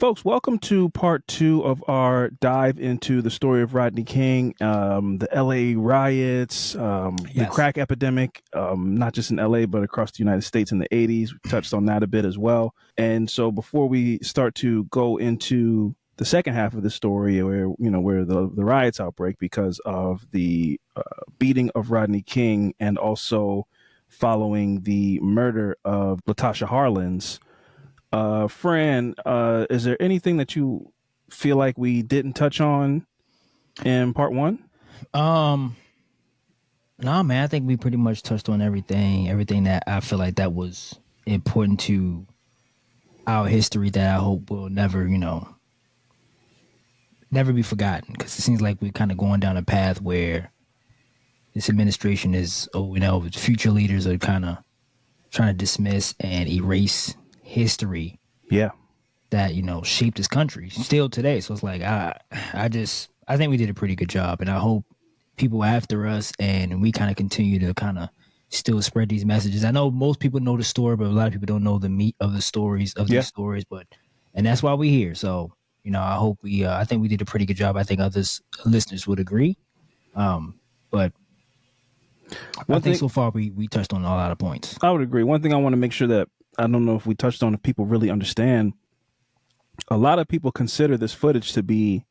Folks, welcome to part 2 of our dive into the story of Rodney King, the LA riots, the Yes. crack epidemic, not just in LA, but across the United States in the 80s. We touched on that a bit as well. And so before we start to go into the second half of the story where the riots outbreak because of the beating of Rodney King and also following the murder of Latasha Harlins, Fran, is there anything that you feel like we didn't touch on in part 1? No, man, I think we pretty much touched on everything that I feel like that was important to our history that I hope will never, never be forgotten. Because it seems like we're kind of going down a path where this administration is, future leaders are kind of trying to dismiss and erase history. Yeah. That, shaped this country still today. So it's like, I think we did a pretty good job, and I hope people after us and we kind of continue to kind of still spread these messages. I know most people know the story, but a lot of people don't know the meat of the stories of these stories, and that's why we're here. So, I hope I think we did a pretty good job. I think others listeners would agree. But I think so far we touched on a lot of points. I would agree. One thing I want to make sure that I don't know if we touched on, if people really understand, a lot of people consider this footage to be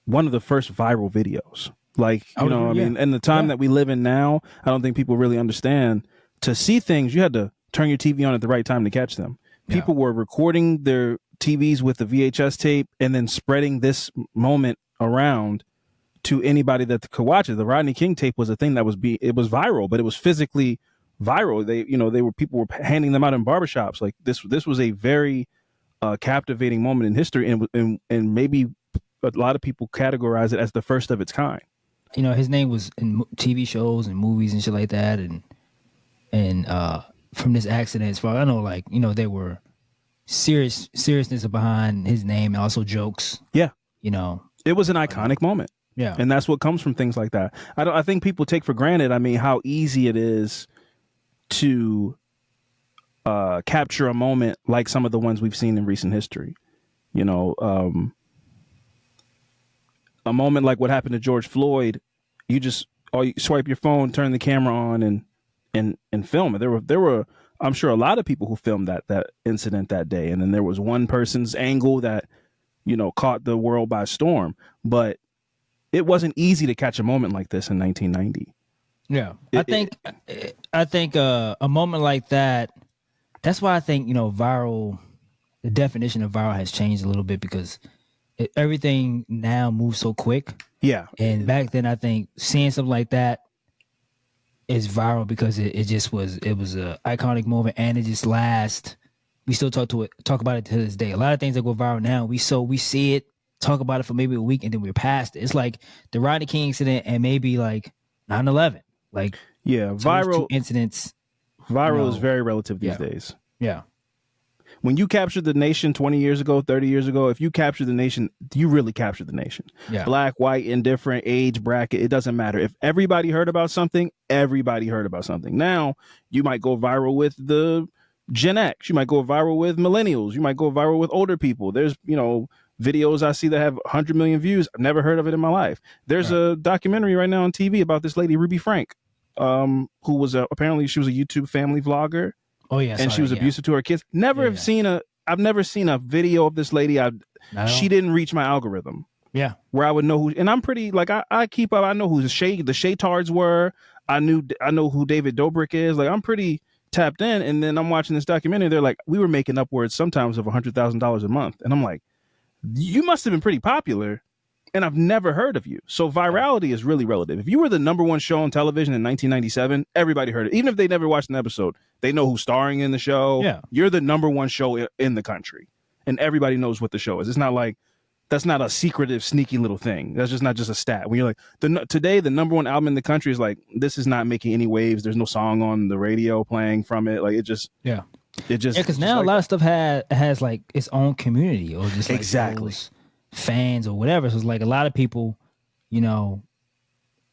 one of the first viral videos. Like, in the time that we live in now, I don't think people really understand. To see things, you had to turn your TV on at the right time to catch them. People were recording their TVs with the VHS tape and then spreading this moment around to anybody that could watch it. The Rodney King tape was a thing that it was viral, but it was physically viral. People were handing them out in barbershops. Like this was a very captivating moment in history, and maybe a lot of people categorize it as the first of its kind. His name was in TV shows and movies and shit like that, and from this accident, as far as I know, there were seriousness behind his name and also jokes. Yeah, it was an iconic moment. Yeah, and that's what comes from things like that. I think people take for granted, how easy it is to capture a moment like some of the ones we've seen in recent history. A moment like what happened to George Floyd, you swipe your phone, turn the camera on, and film it. There were I'm sure a lot of people who filmed that incident that day, and then there was one person's angle that caught the world by storm. But it wasn't easy to catch a moment like this in 1990. Yeah, I think a moment like that. That's why I think viral. The definition of viral has changed a little bit because everything now moves so quick. Yeah, and back then I think seeing something like that is viral because it was a iconic moment, and it just lasts. We still talk about it to this day. A lot of things that go viral now, we see it, talk about it for maybe a week, and then we're past it. It's like the Rodney King incident and maybe like 9/11. Like, viral incidents. Viral is very relative these days. Yeah. When you captured the nation 20 years ago, 30 years ago, if you captured the nation, you really captured the nation. Yeah. Black, white, indifferent, age, bracket, it doesn't matter. If everybody heard about something, everybody heard about something. Now, you might go viral with the Gen X. You might go viral with millennials. You might go viral with older people. There's, videos I see that have 100 million views. I've never heard of it in my life. There's a documentary right now on TV about this lady, Ruby Frank, who was apparently she was a YouTube family vlogger. Oh yeah, and she was abusive to her kids. I've never seen a video of this lady. She didn't reach my algorithm. Yeah, where I would know who. And I'm pretty I keep up. I know who the Shaytards were. I know who David Dobrik is. Like, I'm pretty tapped in. And then I'm watching this documentary. They're like, we were making upwards sometimes of $100,000 a month. And I'm like, you must have been pretty popular. And I've never heard of you. So virality is really relative. If you were the number one show on television in 1997, everybody heard it. Even if they never watched an episode, they know who's starring in the show. Yeah. You're the number one show in the country. And everybody knows what the show is. It's not like, that's not a secretive, sneaky little thing. That's just not just a stat. When you're like, today, the number one album in the country is like, this is not making any waves. There's no song on the radio playing from it. Like, because now a lot of stuff has like its own community or just like exactly fans or whatever. So it's like a lot of people,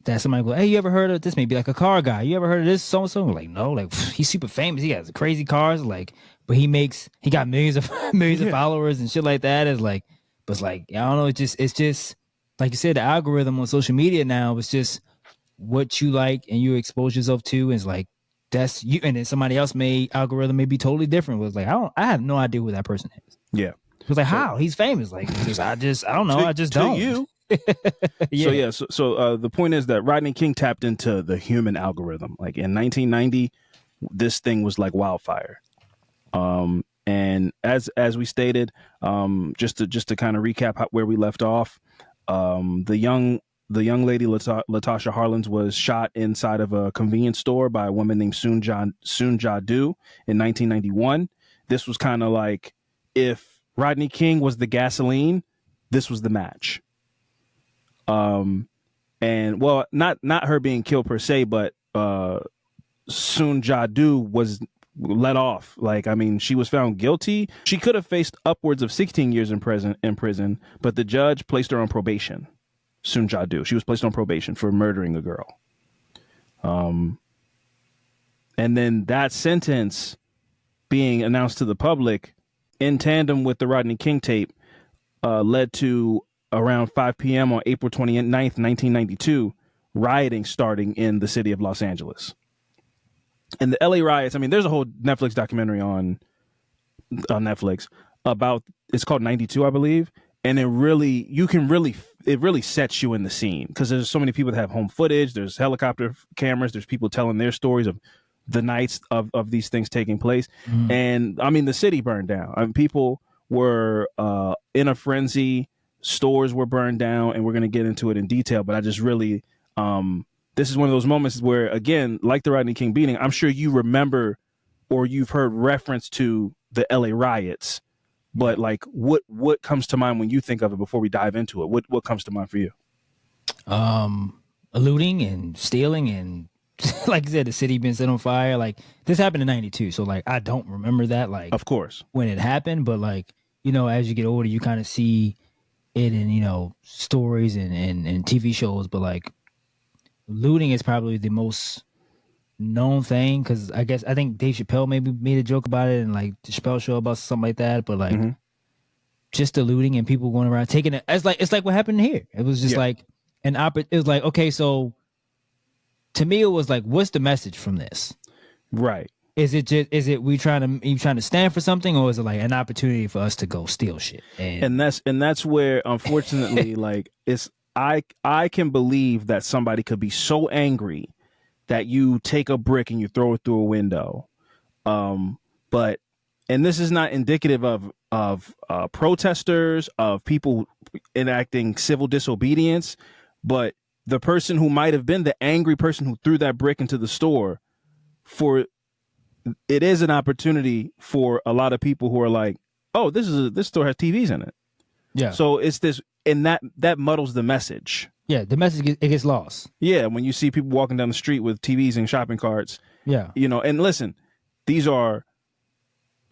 that somebody go, hey, you ever heard of this? Maybe like a car guy. You ever heard of this so and so? Like, no, like he's super famous. He has crazy cars, like, but he got millions of followers and shit like that. It's like, but it's like, I don't know. It's just like you said, the algorithm on social media now is just what you like and you expose yourself to. And it's like that's you, and then somebody else made algorithm may be totally different. It was like I have no idea who that person is. Yeah. It was like, how? He's famous. Like, I don't know. I just don't. You. Yeah. So the point is that Rodney King tapped into the human algorithm. Like in 1990, this thing was like wildfire. And as we stated, just to kind of recap where we left off, the young lady Latasha Harlins was shot inside of a convenience store by a woman named Soon Ja Do in 1991. This was kind of like if Rodney King was the gasoline, this was the match. And well, not her being killed per se, but Soon Ja Do was let off. Like, I mean, she was found guilty. She could have faced upwards of 16 years in prison, but the judge placed her on probation. Soon Ja Do. She was placed on probation for murdering a girl. And then that sentence being announced to the public in tandem with the Rodney King tape led to around 5 p.m. on April 29th, 1992, rioting starting in the city of Los Angeles. And the LA riots, I mean, there's a whole Netflix documentary on Netflix about, it's called 92, I believe. And it really sets you in the scene because there's so many people that have home footage. There's helicopter cameras. There's people telling their stories of the nights of these things taking place. And I mean, the city burned down. I mean, people were in a frenzy. Stores were burned down, and we're going to get into it in detail. But I just really, this is one of those moments where, again, like the Rodney King beating, I'm sure you remember or you've heard reference to the LA riots. But like, what comes to mind when you think of it before we dive into it? What comes to mind for you? Looting and stealing and like I said, the city being set on fire. Like this happened in 92. So like, I don't remember that. Like, of course, when it happened, but like, you know, as you get older, you kind of see it in, you know, stories and TV shows. But like looting is probably the most known thing. Cause I think Dave Chappelle maybe made a joke about it and like the Chappelle show about something like that. But like just the looting and people going around taking it. It's like what happened here. It was just like it was like, okay, so to me, it was like, what's the message from this? Right. Is it we trying to stand for something, or is it like an opportunity for us to go steal shit? And that's where, unfortunately, like I can believe that somebody could be so angry that you take a brick and you throw it through a window. But this is not indicative of protesters, of people enacting civil disobedience, but the person who might have been the angry person who threw that brick into the store, it is an opportunity for a lot of people who are like, oh, this store has TVs in it. Yeah. So it's this, and that muddles the message. Yeah, the message it gets lost. Yeah, when you see people walking down the street with TVs and shopping carts. Yeah. You know, and listen, these are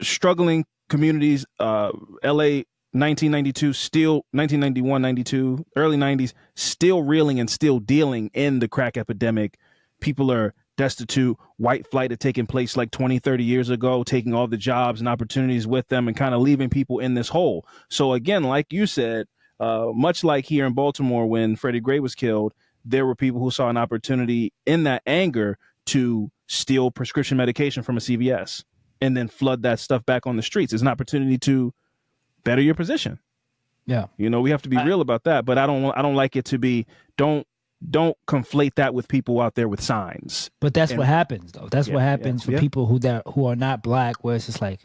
struggling communities. LA 1992, still 1991, 92, early 90s, still reeling and still dealing in the crack epidemic. People are destitute. White flight had taken place like 20, 30 years ago, taking all the jobs and opportunities with them and kind of leaving people in this hole. So again, like you said, much like here in Baltimore when Freddie Gray was killed, there were people who saw an opportunity in that anger to steal prescription medication from a CVS and then flood that stuff back on the streets. It's an opportunity to better your position. Yeah. You know, we have to be real about that, but I don't like it to be, don't conflate that with people out there with signs. But that's what happens though. That's what happens for people who are not black, where it's just like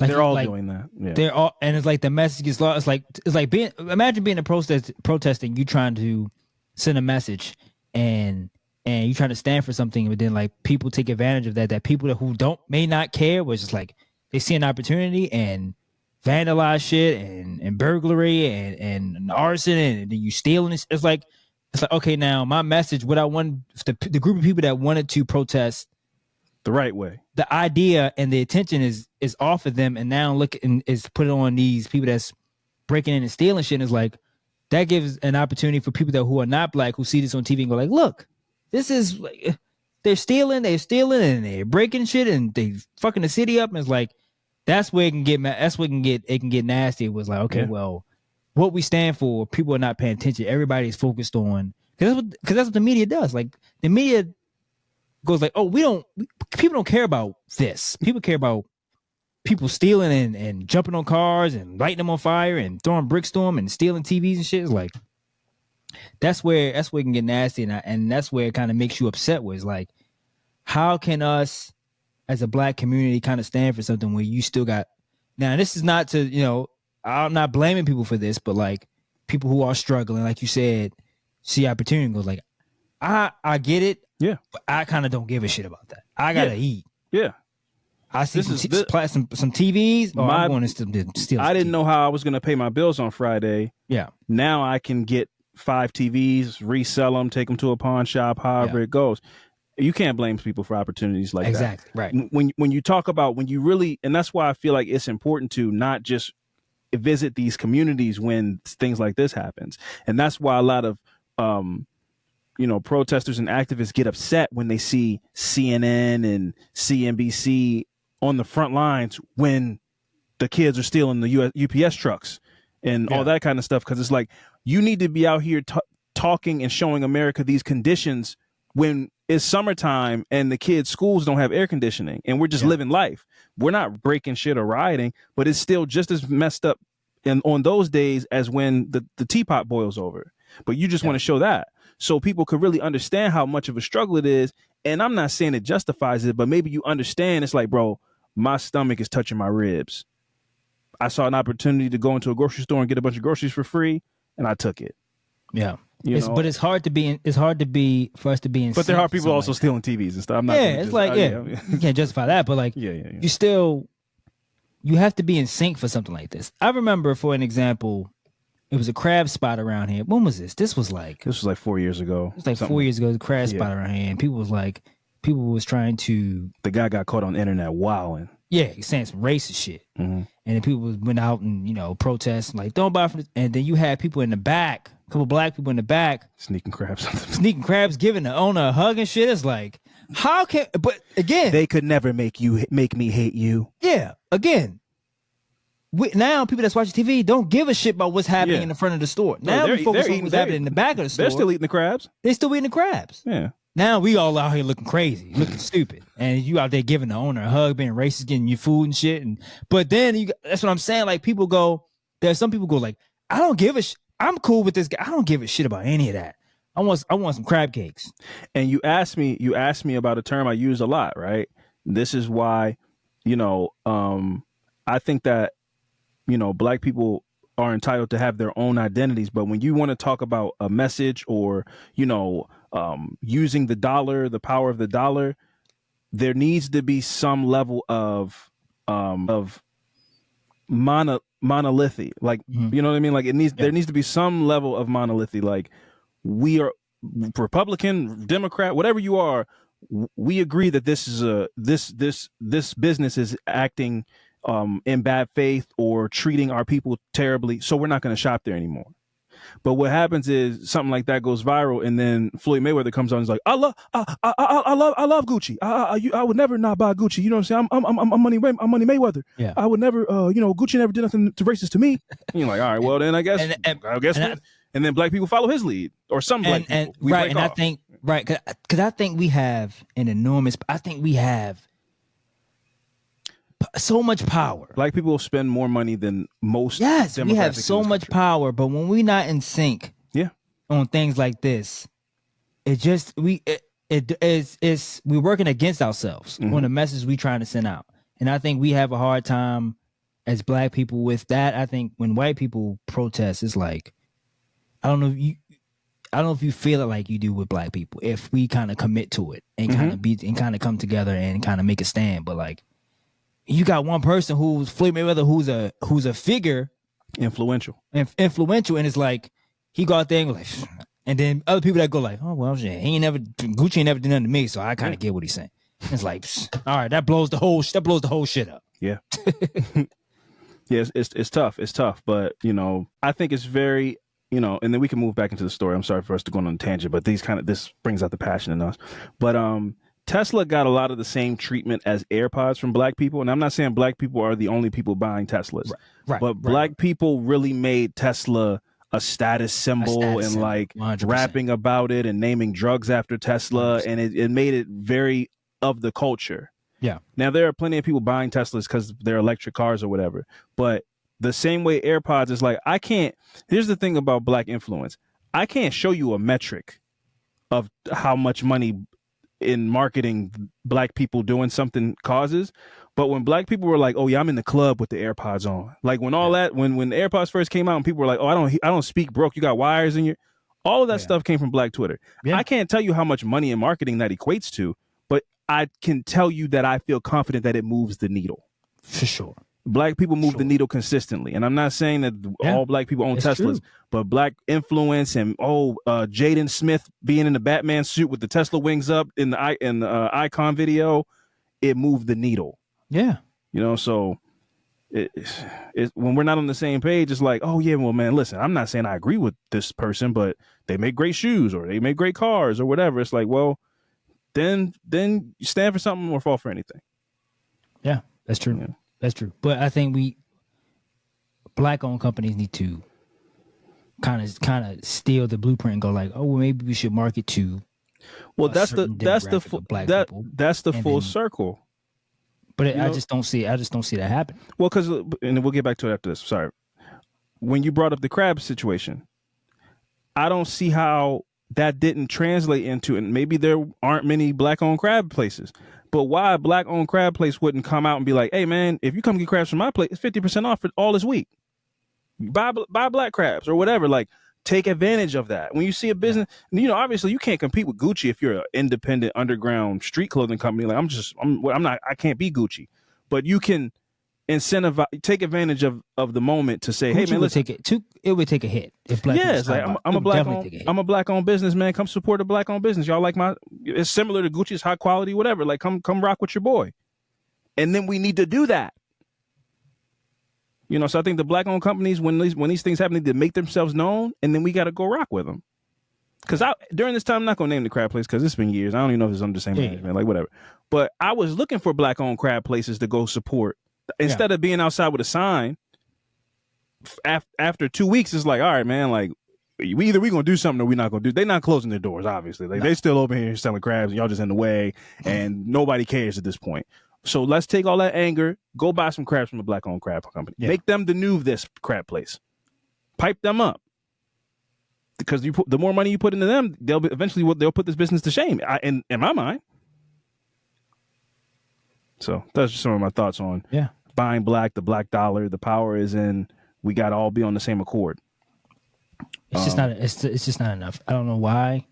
they're all doing that. Yeah. They're all, and it's like the message gets lost. It's like imagine being a protesting, you trying to send a message and you trying to stand for something, but then like people take advantage of that people who may not care, was just like they see an opportunity and vandalize shit and burglary and arson and then you stealing. It's like, okay, now my message, what I want, the group of people that wanted to protest the right way, the idea and the attention is off of them, and now look and is put it on these people that's breaking in and stealing shit. And it's like that gives an opportunity for people who are not black, who see this on TV and go like, look, this is like, they're stealing, and they're breaking shit, and they fucking the city up. And it's like, that's where it can get, it can get nasty. It was like, okay, well, what we stand for, people are not paying attention. Everybody's focused on, because that's what the media does. Like, the media goes like, oh, people don't care about this. People care about people stealing and jumping on cars and lighting them on fire and throwing bricks to them and stealing TVs and shit. It's like, that's where it can get nasty, and that's where it kind of makes you upset. Where it's like, how can us as a black community kind of stand for something where you still got, now this is not to, you know, I'm not blaming people for this, but like people who are struggling, like you said, see opportunity and goes like, I get it. Yeah. But I kind of don't give a shit about that. I gotta eat. Yeah. I see some TVs. I'm going to steal. I didn't know how I was going to pay my bills on Friday. Yeah. Now I can get 5 TVs, resell them, take them to a pawn shop, however it goes. You can't blame people for opportunities like that. Exactly. Right. When you talk about, when you really, and that's why I feel like it's important to not just visit these communities when things like this happens. And that's why a lot of, protesters and activists get upset when they see CNN and CNBC on the front lines when the kids are stealing the UPS trucks and all that kind of stuff. Because it's like, you need to be out here talking and showing America these conditions when it's summertime and the kids' schools don't have air conditioning and we're just living life. We're not breaking shit or rioting, but it's still just as messed up on those days as when the teapot boils over. But you just want to show that so people could really understand how much of a struggle it is. And I'm not saying it justifies it, but maybe you understand. It's like, bro, my stomach is touching my ribs. I saw an opportunity to go into a grocery store and get a bunch of groceries for free, and I took it. Yeah. But it's hard to be for us to be in. But there are people also stealing TVs and stuff. I'm not you can't justify that, but like, you still, you have to be in sync for something like this. I remember, for an example, it was a crab spot around here. When was this? This was like 4 years ago. It was like 4 years ago. The crab spot around here, and people was trying to. The guy got caught on the internet wilding. Yeah, he's saying some racist shit, and then people went out and protest like, don't buy from this. And then you had people in the back, a couple black people in the back, sneaking crabs, giving the owner a hug and shit. It's like, how can? But again, they could never make me hate you. Yeah, again. Now people that's watching TV don't give a shit about what's happening in the front of the store. Now we focus on what's happening in the back of the store. They're still eating the crabs. They're still eating the crabs. Yeah. Now we all out here looking crazy, looking stupid, and you out there giving the owner a hug, being racist, getting your food and shit. But then that's what I'm saying. Like, people go, there's some people go like, I don't give a shit. I'm cool with this guy. I don't give a shit about any of that. I want some crab cakes. And you asked me about a term I use a lot, right? This is why, I think that, black people are entitled to have their own identities. But when you want to talk about a message or, using the dollar, the power of the dollar, there needs to be some level of monolithy. Like, you know what I mean? Like, there needs to be some level of monolithy. Like, we are Republican, Democrat, whatever you are, we agree that this is this business is acting in bad faith or treating our people terribly, so we're not going to shop there anymore. But what happens is something like that goes viral, and then Floyd Mayweather comes on and is like, I love Gucci. I would never not buy Gucci. You know what I'm saying? I'm Money Mayweather. Yeah. I would never. Gucci never did nothing to racist to me. And you're like, all right, well then I guess and then black people follow his lead, or some black people. Right, and off. I think because I think we have an enormous. I think we have so much power. Black people will spend more money than most. Yes, we have so much power, but when we're not in sync, on things like this, it just we're working against ourselves on the message we trying to send out. And I think we have a hard time as black people with that. I think when white people protest, it's like, I don't know if you feel it like you do with black people. If we kind of commit to it and kind of come together and kind of make a stand, but like, you got one person who's Floyd Mayweather, who's a figure, influential, and it's like he go out there and go like, and then other people that go like, oh well, shit, Gucci ain't never did nothing to me, so I kind of get what he's saying. It's like, all right, that blows the whole shit up. Yeah, yeah, it's tough. It's tough, but I think it's very and then we can move back into the story. I'm sorry for us to go on a tangent, but this brings out the passion in us. But Tesla got a lot of the same treatment as AirPods from black people. And I'm not saying black people are the only people buying Teslas, but black people really made Tesla a status symbol and like 100%. rapping about it and naming drugs after Tesla. 100%. And it made it very of the culture. Yeah. Now, there are plenty of people buying Teslas because they're electric cars or whatever. But the same way AirPods is like, here's the thing about black influence. I can't show you a metric of how much money in marketing black people doing something causes. But when black people were like, oh yeah, I'm in the club with the AirPods on. Like when all that, when the AirPods first came out and people were like, oh, I don't speak broke. You got wires in your, all of that stuff came from black Twitter. Yeah. I can't tell you how much money in marketing that equates to, but I can tell you that I feel confident that it moves the needle. For sure. Black people move the needle consistently. And I'm not saying that all black people own Teslas, true. But black influence and Jaden Smith being in the Batman suit with the Tesla wings up in the Icon video, it moved the needle. Yeah. So when we're not on the same page, it's like, oh yeah, well man, listen, I'm not saying I agree with this person, but they make great shoes or they make great cars or whatever. It's like, well, then you stand for something or fall for anything. Yeah, that's true. Yeah. That's true. But I think black-owned companies need to kind of steal the blueprint and go like, oh, well, maybe we should market to. Well, that's the full circle. But I just don't see. I just don't see that happen. Well, and we'll get back to it after this. Sorry. When you brought up the crab situation, I don't see how that didn't translate into, and maybe there aren't many black-owned crab places. But why a black-owned crab place wouldn't come out and be like, hey, man, if you come get crabs from my place, it's 50% off for all this week. Buy black crabs or whatever. Like, take advantage of that. When you see a business, obviously you can't compete with Gucci if you're an independent underground street clothing company. Like, I can't be Gucci. But you can take advantage of the moment to say, Gucci, hey, man, listen. It would take a hit if black. Yeah, it's like I'm a black-owned business, man. Come support a black-owned business. Y'all like it's similar to Gucci's high quality, whatever. Like, come rock with your boy. And then we need to do that. So I think the black-owned companies, when these things happen, they make themselves known, and then we got to go rock with them. Because during this time, I'm not going to name the crab place because it's been years. I don't even know if it's under the same management, like whatever. But I was looking for black-owned crab places to go support. Instead of being outside with a sign, after 2 weeks, it's like, all right, man, like, we gonna do something or we not gonna do. They're not closing their doors, obviously. Like, they still open here selling crabs, and y'all just in the way, and nobody cares at this point. So let's take all that anger, go buy some crabs from a black-owned crab company. Yeah. Make them the new this crab place. Pipe them up. Because the more money you put into them, they'll put this business to shame, in my mind. So that's just some of my thoughts on buying black, the black dollar. The power is in, we got to all be on the same accord. It's just not. It's just not enough. I don't know why.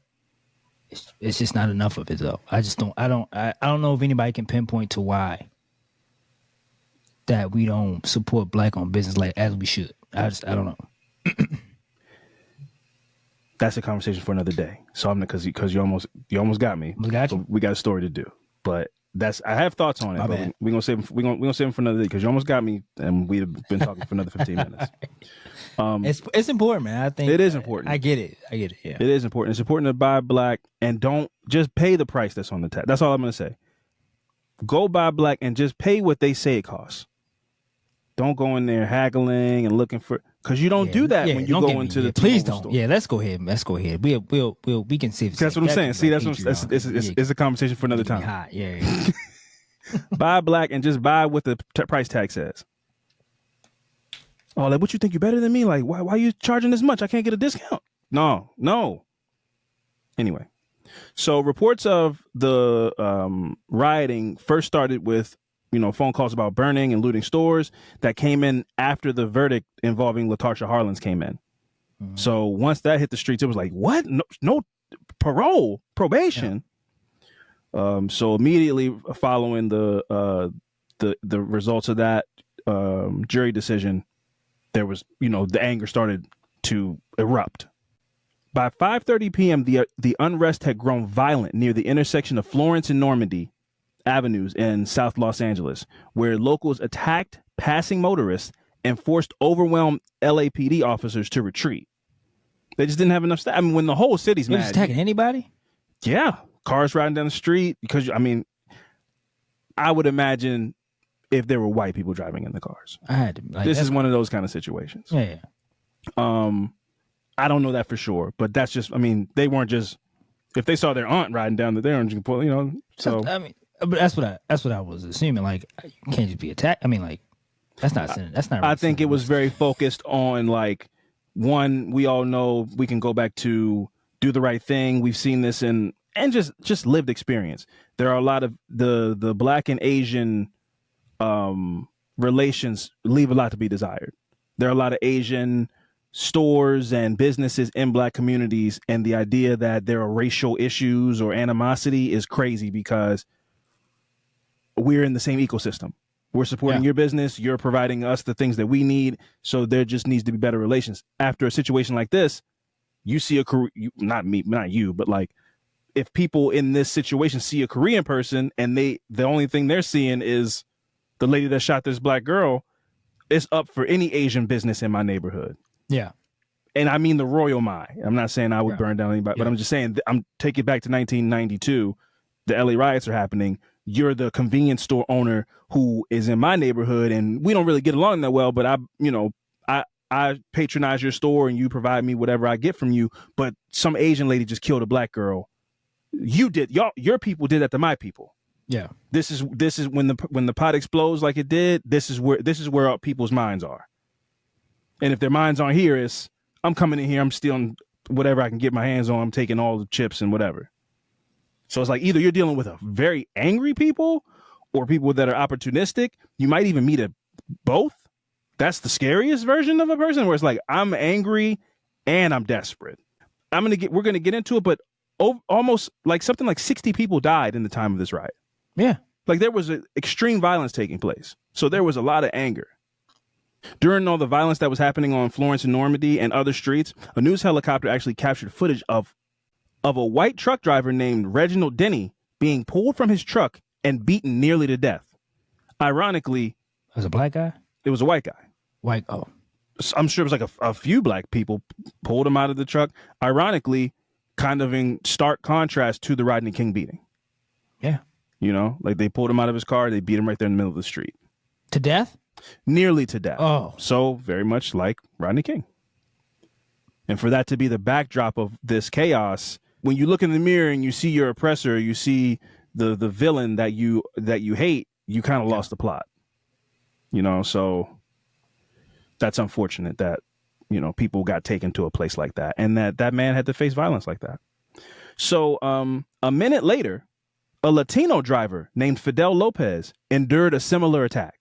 It's just not enough of it though. I don't know if anybody can pinpoint to why that we don't support black-owned business like as we should. I don't know. That's a conversation for another day. So I'm because you almost got me. We got you. So we got a story to do, but. I have thoughts on it, but we're gonna save them for another day because you almost got me, and we've been talking for another 15 minutes. It's important, man. I think it is important. I get it. Yeah, it is important. It's important to buy black and don't just pay the price that's on the tag. That's all I'm gonna say. Go buy black and just pay what they say it costs. Don't go in there haggling and looking for, because you don't do that when you go into the please don't. Store. Yeah, let's go ahead. We can see. That's what I'm saying. See, it's a conversation for another time. Yeah. Buy black and just buy what the price tag says. Oh, like, what you think, you better than me? Like, why are you charging this much? I can't get a discount. No. Anyway, so reports of the rioting first started with phone calls about burning and looting stores that came in after the verdict involving Latasha Harlins came in. Mm-hmm. So once that hit the streets, it was like, what? No probation. Yeah. So immediately following the results of that jury decision, there was, the anger started to erupt. By 5:30 p.m., the unrest had grown violent near the intersection of Florence and Normandy Avenues in South Los Angeles, where locals attacked passing motorists and forced overwhelmed LAPD officers to retreat. They just didn't have enough staff. I mean, when the whole city's They mad, just attacking anybody. Yeah, cars riding down the street because I mean, I would imagine if there were white people driving in the cars. I had to. This is one of those kind of situations. Yeah. I don't know that for sure, but that's just. I mean, they weren't just. If they saw their aunt riding down there, aren't you know. So I mean, but that's what I was assuming. Like, you can't just be attacked. I mean, like, that's not. I think it was very focused on like one. We all know we can go back to do the right thing. We've seen this and just lived experience. There are a lot of the Black and Asian relations leave a lot to be desired. There are a lot of Asian stores and businesses in Black communities, and the idea that there are racial issues or animosity is crazy because we're in the same ecosystem. We're supporting your business. You're providing us the things that we need. So there just needs to be better relations. After a situation like this, you see a not you, but like if people in this situation see a Korean person and the only thing they're seeing is the lady that shot this Black girl, it's up for any Asian business in my neighborhood. Yeah. And I mean the royal my. I'm not saying I would burn down anybody, but I'm just saying I'm taking it back to 1992. The LA riots are happening. You're the convenience store owner who is in my neighborhood, and we don't really get along that well, but I patronize your store and you provide me whatever I get from you. But some Asian lady just killed a Black girl. Your people did that to my people. Yeah. This is when the pot explodes like it did. This is where people's minds are. And if their minds aren't here, it's I'm coming in here, I'm stealing whatever I can get my hands on, I'm taking all the chips and whatever. So it's like either you're dealing with a very angry people or people that are opportunistic. You might even meet both. That's the scariest version of a person where it's like I'm angry and I'm desperate. We're gonna get into it, but almost like something like 60 people died in the time of this riot. Yeah. Like there was extreme violence taking place. So there was a lot of anger. During all the violence that was happening on Florence and Normandy and other streets, a news helicopter actually captured footage of a white truck driver named Reginald Denny being pulled from his truck and beaten nearly to death. Ironically, it was a Black guy? It was a white guy. White, oh. I'm sure it was like a few Black people pulled him out of the truck. Ironically, kind of in stark contrast to the Rodney King beating. Yeah. You know, like they pulled him out of his car, they beat him right there in the middle of the street. To death? Nearly to death. Oh. So very much like Rodney King. And for that to be the backdrop of this chaos, when you look in the mirror and you see your oppressor, you see the villain that you hate, you kind of lost the plot. You know, so that's unfortunate that, you know, people got taken to a place like that and that man had to face violence like that. So a minute later, a Latino driver named Fidel Lopez endured a similar attack.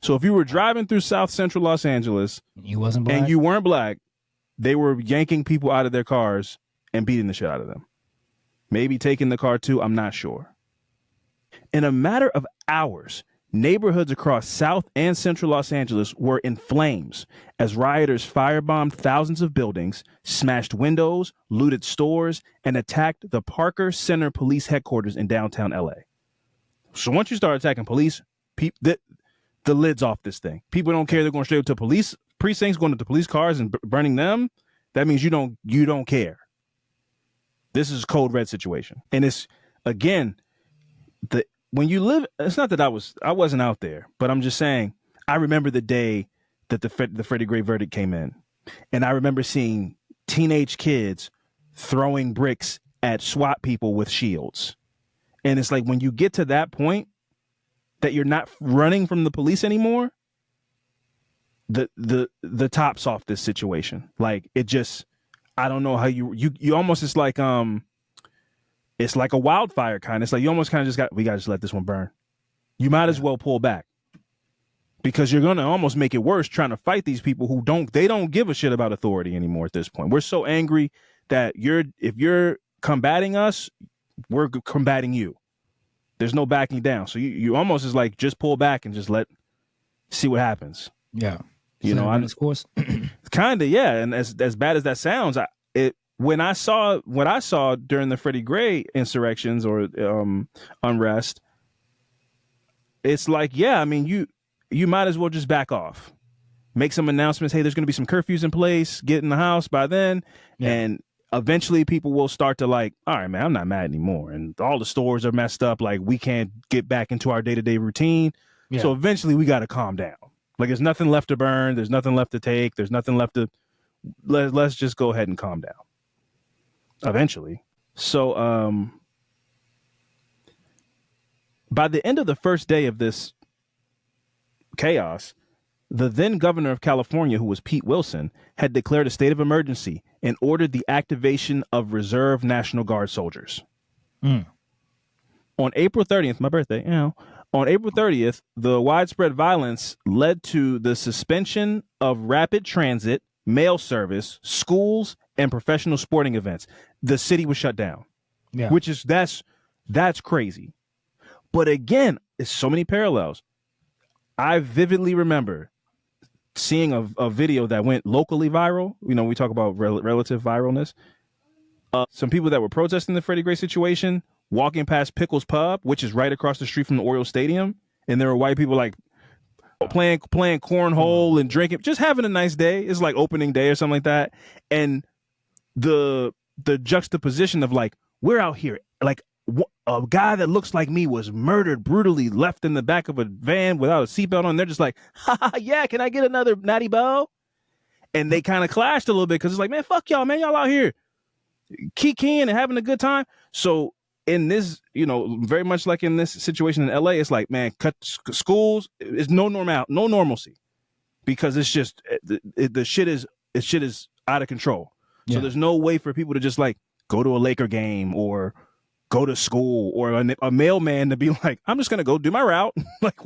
So if you were driving through South Central Los Angeles you wasn't Black? and you weren't Black, they were yanking people out of their cars and beating the shit out of them. Maybe taking the car too, I'm not sure. In a matter of hours, neighborhoods across South and Central Los Angeles were in flames as rioters firebombed thousands of buildings, smashed windows, looted stores, and attacked the Parker Center Police Headquarters in downtown LA. So once you start attacking police, the lid's off this thing. People don't care. They're going straight to police precincts, going to the police cars and burning them. That means you don't care. This is a code red situation. And it's, again, when you live, it's not that I wasn't out there, but I'm just saying, I remember the day that the Freddie Gray verdict came in. And I remember seeing teenage kids throwing bricks at SWAT people with shields. And it's like, when you get to that point that you're not running from the police anymore, the top's off this situation. Like, it just, I don't know how you almost, it's like a wildfire kind. It's like you almost kind of we got to just let this one burn. You might as well pull back because you're going to almost make it worse trying to fight these people who don't give a shit about authority anymore at this point. We're so angry that if you're combating us, we're combating you. There's no backing down. So you almost is like, just pull back and just see what happens. Yeah. You know, of course. Kind of, yeah. And as bad as that sounds, what I saw during the Freddie Gray insurrections or unrest, it's like, yeah, I mean, you might as well just back off make some announcements. Hey, there's going to be some curfews in place. Get in the house by then. Yeah. And eventually people will start to like, all right, man, I'm not mad anymore. And all the stores are messed up. Like, we can't get back into our day-to-day routine. Yeah. So eventually we got to calm down. Like, there's nothing left to burn. There's nothing left to take. There's nothing left to, let's just go ahead and calm down. Eventually. So, by the end of the first day of this chaos, the then governor of California, who was Pete Wilson, had declared a state of emergency and ordered the activation of reserve National Guard soldiers. On April 30th, my birthday, on April 30th, the widespread violence led to the suspension of rapid transit, mail service, schools, and professional sporting events. The city was shut down, which is, that's crazy. But again, it's so many parallels. I vividly remember seeing a video that went locally viral. You know, we talk about relative viralness. Some people that were protesting the Freddie Gray situation walking past Pickles Pub, which is right across the street from the Orioles Stadium, and there were white people like playing cornhole and drinking, just having a nice day. It's like opening day or something like that. And the juxtaposition of like, we're out here, like a guy that looks like me was murdered brutally, left in the back of a van without a seatbelt on. They're just like, yeah, can I get another natty bow? And they kind of clashed a little bit because it's like, man, fuck y'all, man. Y'all out here kikiing and having a good time. So in this, you know, very much like in this situation in LA, it's like, man, cut schools. It's no normalcy, because it's just the shit is out of control. Yeah. So there's no way for people to just like go to a Laker game or go to school, or a mailman to be like, I'm just gonna go do my route, like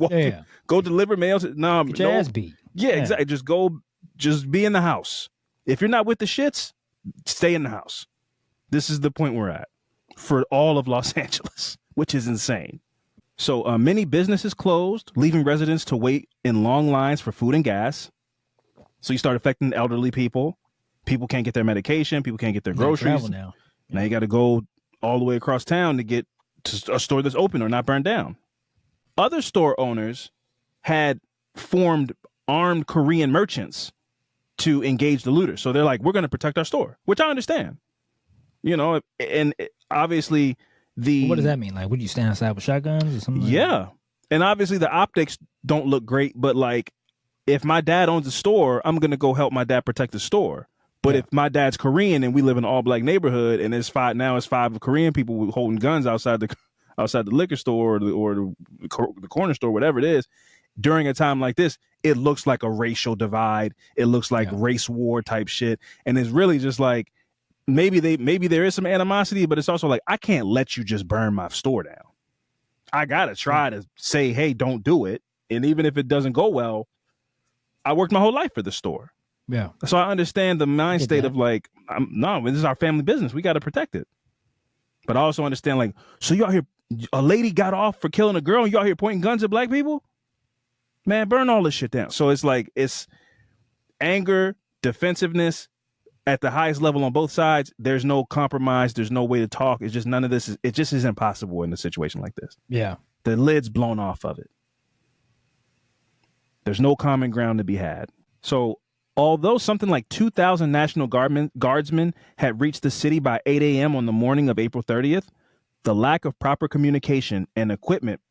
go deliver mails. No, get your ass beat. Yeah, exactly. Just be in the house. If you're not with the shits, stay in the house. This is the point we're at for all of Los Angeles, which is insane. So many businesses closed, leaving residents to wait in long lines for food and gas. So you start affecting elderly people. People can't get their medication. People can't get their groceries. Now you got to go all the way across town to get to a store that's open or not burned down. Other store owners had formed armed Korean merchants to engage the looters. So they're like, we're going to protect our store, which I understand. You know, and obviously what does that mean? Like, would you stand outside with shotguns or something? Yeah. And obviously the optics don't look great, but like, if my dad owns a store, I'm going to go help my dad protect the store. But if my dad's Korean and we live in an all-black neighborhood and it's five Korean people holding guns outside the liquor store or the corner store, whatever it is, during a time like this, it looks like a racial divide. It looks like race war type shit. And it's really just like, maybe there is some animosity, but it's also like, I can't let you just burn my store down. I got to try to say, hey, don't do it. And even if it doesn't go well, I worked my whole life for the store. Yeah. So I understand the mind state of like, this is our family business. We got to protect it. But I also understand like, so you out here, a lady got off for killing a girl and you out here pointing guns at black people? Man, burn all this shit down. So it's like, it's anger, defensiveness at the highest level on both sides. There's no compromise. There's no way to talk. It's just none of this. It just is impossible in a situation like this. Yeah. The lid's blown off of it. There's no common ground to be had. So although something like 2,000 National Guardsmen had reached the city by 8 a.m. on the morning of April 30th, the lack of proper communication and equipment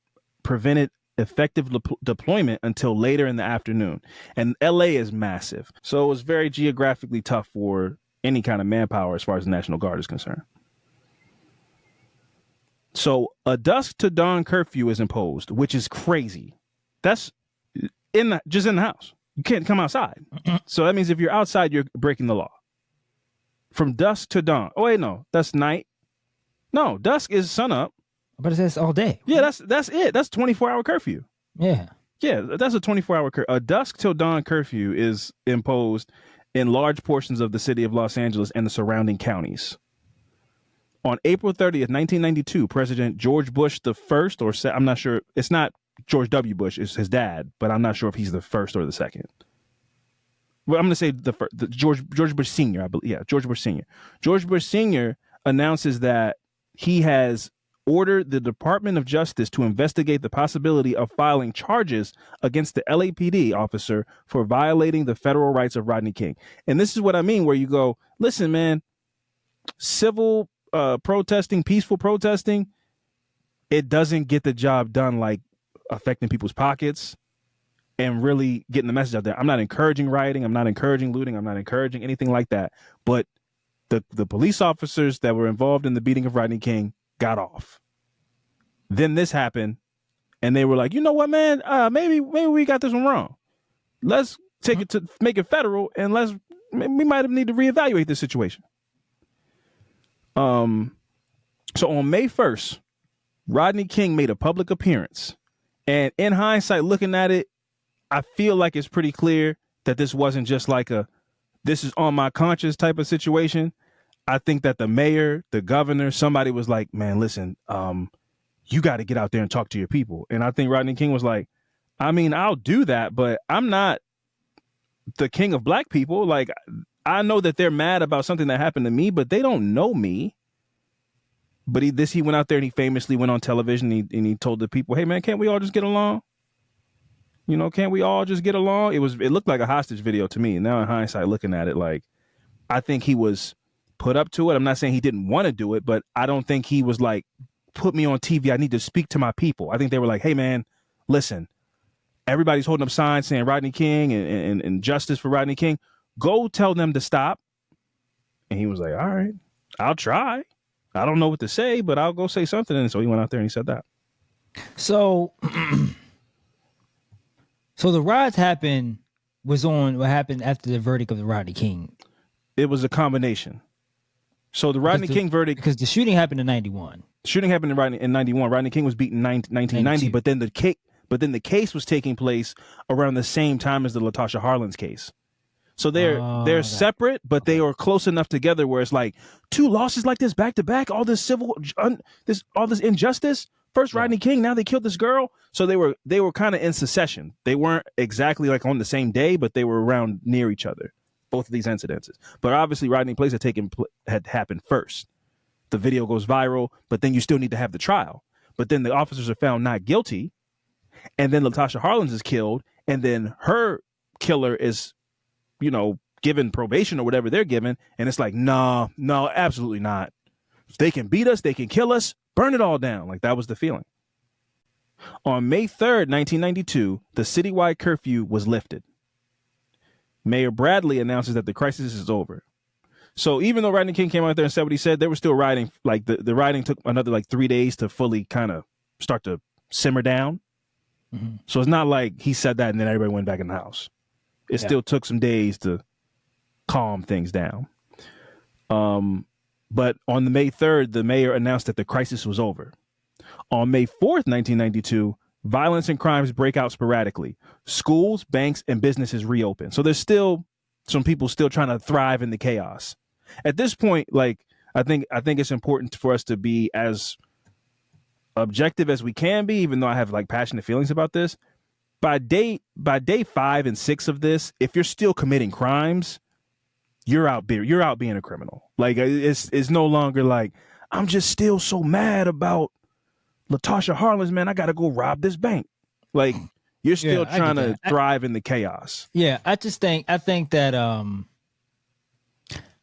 prevented effective deployment until later in the afternoon. And LA is massive, so it was very geographically tough for any kind of manpower as far as the National Guard is concerned. So a dusk to dawn curfew is imposed, which is crazy. That's just in the house. You can't come outside. So that means if you're outside, you're breaking the law. From dusk to dawn. Oh wait, no, that's night. No, dusk is sunup. But it says all day. Yeah, that's it. That's 24-hour curfew. Yeah. Yeah, that's a 24-hour curfew. A dusk till dawn curfew is imposed in large portions of the city of Los Angeles and the surrounding counties. On April 30th, 1992, President George Bush the first, or I'm not sure, it's not George W. Bush, it's his dad, but I'm not sure if he's the first or the second. Well, I'm going to say the George Bush Sr., I believe. Yeah, George Bush Sr. George Bush Sr. announces that he has ordered the Department of Justice to investigate the possibility of filing charges against the LAPD officer for violating the federal rights of Rodney King. And this is what I mean, where you go, listen, man, civil protesting, peaceful protesting, it doesn't get the job done like affecting people's pockets and really getting the message out there. I'm not encouraging rioting. I'm not encouraging looting. I'm not encouraging anything like that. But the police officers that were involved in the beating of Rodney King got off. Then this happened, and they were like, you know what, man? Maybe we got this one wrong. Let's take it to make it federal, and we might need to reevaluate this situation. So on May 1st, Rodney King made a public appearance, and in hindsight, looking at it, I feel like it's pretty clear that this wasn't just like this is on my conscience type of situation. I think that the mayor, the governor, somebody was like, man, listen, you got to get out there and talk to your people. And I think Rodney King was like, I mean, I'll do that, but I'm not the king of black people. Like, I know that they're mad about something that happened to me, but they don't know me. But he went out there and he famously went on television and he told the people, hey, man, can't we all just get along? You know, can't we all just get along? It looked like a hostage video to me. Now in hindsight, looking at it, like, I think he was put up to it. I'm not saying he didn't want to do it, but I don't think he was like, put me on TV. I need to speak to my people. I think they were like, hey, man, listen, everybody's holding up signs saying Rodney King and justice for Rodney King. Go tell them to stop. And he was like, all right, I'll try. I don't know what to say, but I'll go say something. And so he went out there and he said that. So, so the riots what happened after the verdict of the Rodney King? It was a combination. So the Rodney King verdict, because the shooting happened in 91. Shooting happened in 91. Rodney King was beaten in 1990, but then the case was taking place around the same time as the Latasha Harlins case. So they're separate, but they are close enough together where it's like two losses like this back to back, all this all this injustice. First Rodney King, now they killed this girl. So they were kind of in succession. They weren't exactly like on the same day, but they were around near each other, both of these incidences. But obviously Rodney Place had happened first. The video goes viral, but then you still need to have the trial. But then the officers are found not guilty, and then Latasha Harlins is killed, and then her killer is, given probation or whatever they're given, and it's like, no, absolutely not. If they can beat us, they can kill us, burn it all down. Like, that was the feeling. On May 3rd, 1992, the citywide curfew was lifted. Mayor Bradley announces that the crisis is over. So even though Rodney King came out there and said what he said, they were still rioting. Like the rioting took another 3 days to fully kind of start to simmer down. Mm-hmm. So it's not like he said that and then everybody went back in the house. It still took some days to calm things down. But on the May 3rd, the mayor announced that the crisis was over. On May 4th, 1992, violence and crimes break out sporadically. Schools, banks, and businesses reopen. So there's still some people still trying to thrive in the chaos. At this point, like, I think it's important for us to be as objective as we can be, even though I have like passionate feelings about this. By day 5 and 6 of this, if you're still committing crimes, you're out being a criminal. Like, it's no longer like, I'm just still so mad about Latasha Harlins, man, I gotta go rob this bank. Like, you're still trying to thrive in the chaos. Yeah, I think that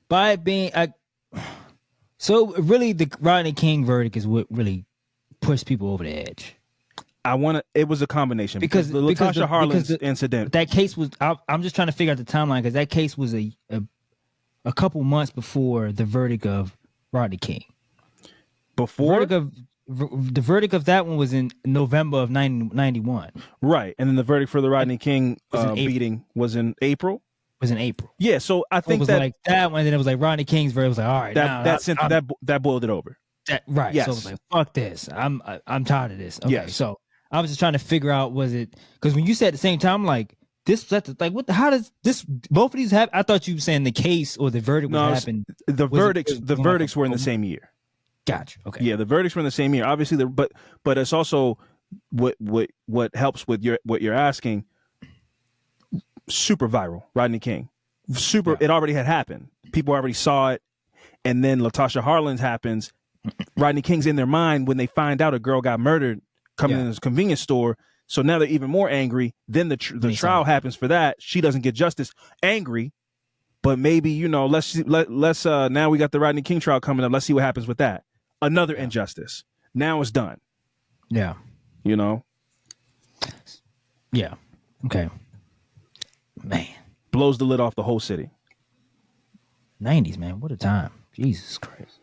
by being so really the Rodney King verdict is what really pushed people over the edge. It was a combination because the Latasha Harlins incident. That case was. I'm just trying to figure out the timeline because that case was a couple months before the verdict of Rodney King. Before the verdict of that one was in November of 91. Right, and then the verdict for the Rodney King beating was in April. Yeah, so I think it was that like that one. And then it was like Rodney King's verdict was like, all right, that boiled it over. Right. Yes. So it was like, fuck this. I'm tired of this. Okay. Yes. So I was just trying to figure out, was it because when you said at the same time, like this, like what? How does this? Both of these happen? I thought you were saying the case or the verdict would happen. The verdicts were in the same year. Gotcha. Okay. Yeah, the verdicts were in the same year. Obviously, but it's also what helps with what you're asking. Super viral, Rodney King. It already had happened. People already saw it, and then Latasha Harlins happens. Rodney King's in their mind when they find out a girl got murdered coming in this convenience store. So now they're even more angry. Then the trial happens for that. She doesn't get justice. Angry, but maybe, you know, let's now we got the Rodney King trial coming up. Let's see what happens with that. Another injustice. Now it's done. Yeah. You know? Yeah. Okay. Man. Blows the lid off the whole city. 90s, man. What a time. Jesus Christ.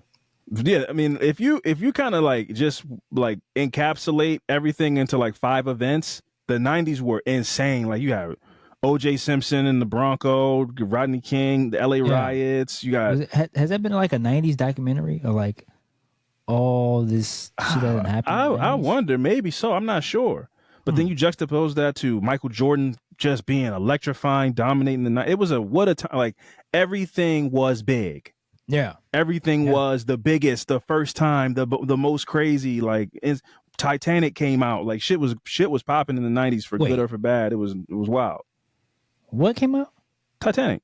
Yeah, I mean, if you kind of like just like encapsulate everything into like 5 events, the 90s were insane. Like you have O.J. Simpson and the Bronco, Rodney King, the L.A. riots. You got has that been like a 90s documentary or like all this shit that happened? I wonder, maybe so. I'm not sure. But then you juxtapose that to Michael Jordan just being electrifying, dominating the night. It was what a time. Like everything was big. Yeah. Everything was the biggest, the first time, the most crazy. Like Titanic came out. Like shit was popping in the 90s for good or for bad. It was wild. What came out? Titanic.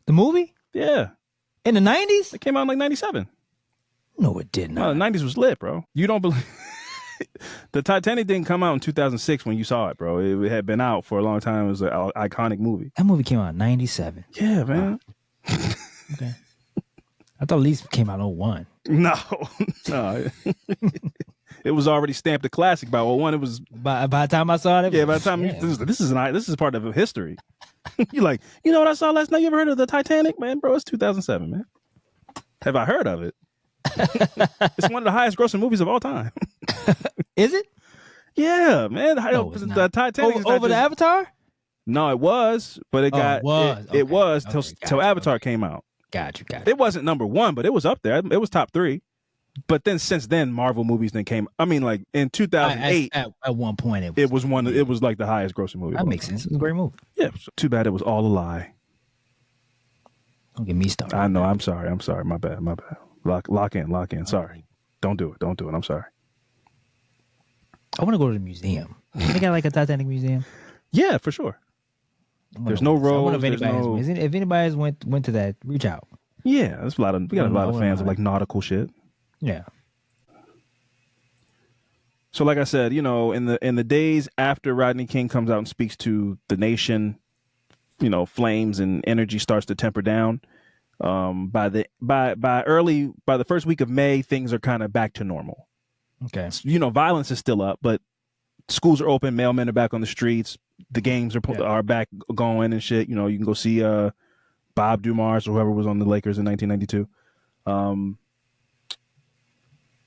The movie? Yeah. In the 90s? It came out in like 97. No, it did not. The 90s was lit, bro. You don't believe the Titanic didn't come out in 2006 when you saw it, bro. It had been out for a long time. It was an iconic movie. That movie came out in 97. Yeah, man. Wow. Okay. I thought at least came out in 01. No. It was already stamped a classic by 01. It was by the time I saw it. Yeah, by the time this is part of history. You're like, you know what I saw last night? You ever heard of the Titanic, man? Bro, it's 2007, man. Have I heard of it? It's one of the highest grossing movies of all time. Is it? Yeah, man. No, the Titanic over the Avatar? No, it was, but it was till Avatar came out. Got you. It wasn't number 1, but it was up there. It was top 3. But then since then, Marvel movies then came. I mean, like in 2008, at one point it was like the highest grossing movie. That makes sense. It was a great movie. Yeah. Too bad it was all a lie. Don't get me started. I know. I'm sorry. My bad. Lock in. Sorry. Don't do it. I'm sorry. I want to go to the museum. They got like a Titanic museum. Yeah, for sure. There's no roads. If anybody went to that, reach out. Yeah, we got a lot of fans of like nautical shit. Yeah. So like I said, you know, in the days after Rodney King comes out and speaks to the nation, you know, flames and energy starts to temper down. By the first week of May, things are kind of back to normal. Okay. You know, violence is still up, but schools are open, mailmen are back on the streets, the games are back going and shit. You know, you can go see Bob Dumars or whoever was on the Lakers in 1992.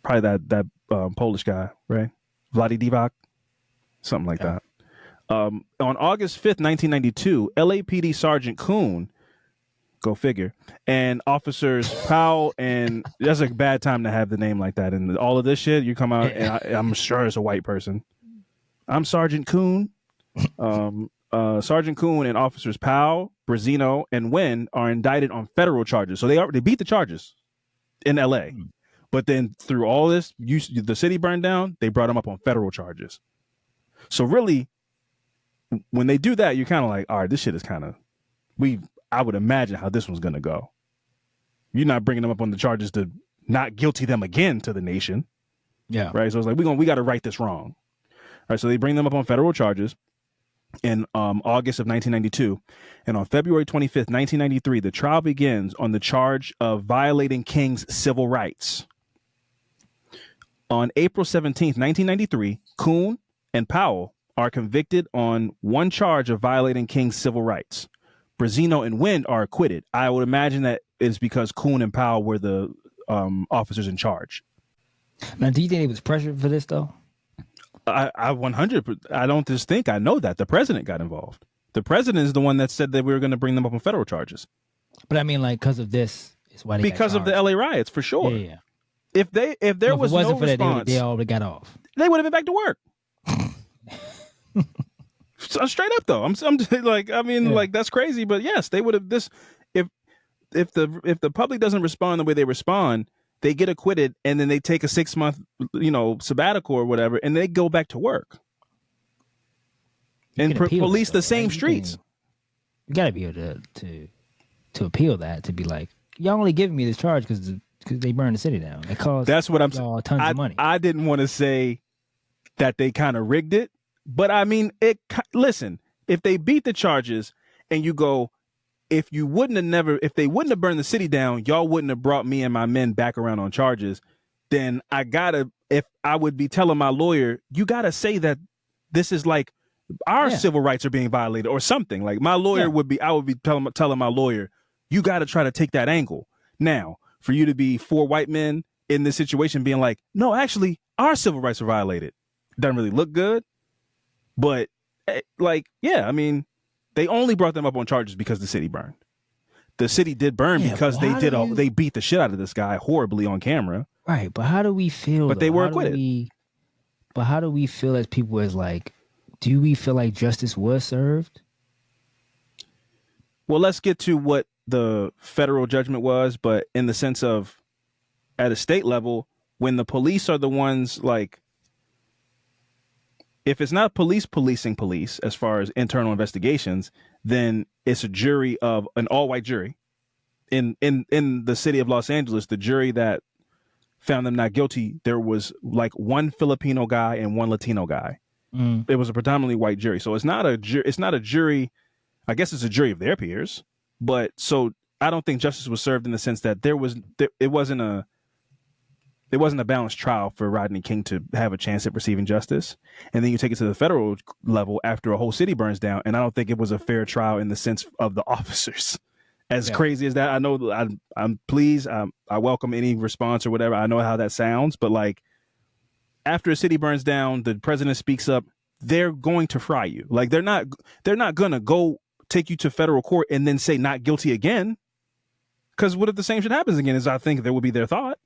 Probably that Polish guy, right? Vlade Divac, something like that. On August 5th, 1992, LAPD Sergeant Kuhn, go figure, and officers Powell, and that's a bad time to have the name like that. And all of this shit, you come out, and I'm sure it's a white person. I'm Sergeant Kuhn. Sergeant Kuhn and officers Powell, Brazino, and Wynn are indicted on federal charges. So they beat the charges in L.A., but then through all this, the city burned down. They brought them up on federal charges. So really, when they do that, you're kind of like, all right, this shit is kind of I would imagine how this one's going to go. You're not bringing them up on the charges to not guilty them again to the nation. Yeah. Right. So it's like, we got to right this wrong. All right. So they bring them up on federal charges in August of 1992. And on February 25th, 1993, the trial begins on the charge of violating King's civil rights. On April 17th, 1993, Kuhn and Powell are convicted on one charge of violating King's civil rights. Brazino and Wynn are acquitted. I would imagine that it's because Kuhn and Powell were the officers in charge. Now, do you think it was pressure for this, though? I 100%. I don't just think. I know that the president got involved. The president is the one that said that we were going to bring them up on federal charges. But I mean, like, because of this is why they because of the LA riots, for sure. Yeah. If there was no response, they all got off. They would have been back to work. Straight up though, I'm like, I mean, like that's crazy, but yes, they would have. This if the public doesn't respond the way they respond, they get acquitted, and then they take a 6-month, sabbatical or whatever, and they go back to work and police the same streets. You got to be able to appeal that, to be like, y'all only giving me this charge because because they burned the city down. It cost that's what I'm y'all tons of money. I didn't want to say that they kind of rigged it, but I mean, listen, if they beat the charges and you go, if they wouldn't have burned the city down, y'all wouldn't have brought me and my men back around on charges, then if I would be telling my lawyer, you gotta say that this is like our civil rights are being violated or something. Like my lawyer I would be telling my lawyer, you got to try to take that angle. Now, for you to be 4 white men in this situation being like, no, actually, our civil rights are violated, doesn't really look good. But I mean, they only brought them up on charges because the city burned. The city did burn because they beat the shit out of this guy horribly on camera. Right, but how do we feel? But they were acquitted. But how do we feel as people as like, do we feel like justice was served? Well, let's get to what the federal judgment was, but in the sense of at a state level, when the police are the ones like, if it's not policing police as far as internal investigations, then it's a jury of an all-white jury. In the city of Los Angeles, the jury that found them not guilty, there was like 1 Filipino guy and 1 Latino guy. It was a predominantly white jury. So it's not a jury. I guess it's a jury of their peers. But so I don't think justice was served in the sense that it wasn't a balanced trial for Rodney King to have a chance at receiving justice. And then you take it to the federal level after a whole city burns down. And I don't think it was a fair trial in the sense of the officers. As crazy as that, I know I'm pleased. I welcome any response or whatever. I know how that sounds, but like after a city burns down, the president speaks up. They're going to fry you. Like they're not going to go take you to federal court and then say not guilty again. Because what if the same shit happens again? Is I think that would be their thought.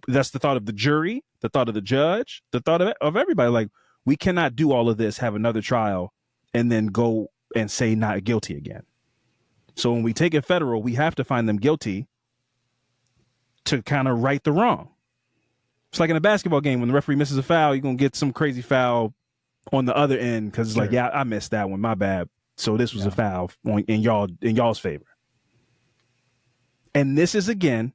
That's the thought of the jury, the thought of the judge, the thought of everybody. Like we cannot do all of this, have another trial, and then go and say not guilty again. So when we take it federal, we have to find them guilty to kind of right the wrong. It's like in a basketball game, when the referee misses a foul, you're going to get some crazy foul on the other end because it's like, yeah, I missed that one, my bad. So this was a foul in y'all's favor. And this is, again,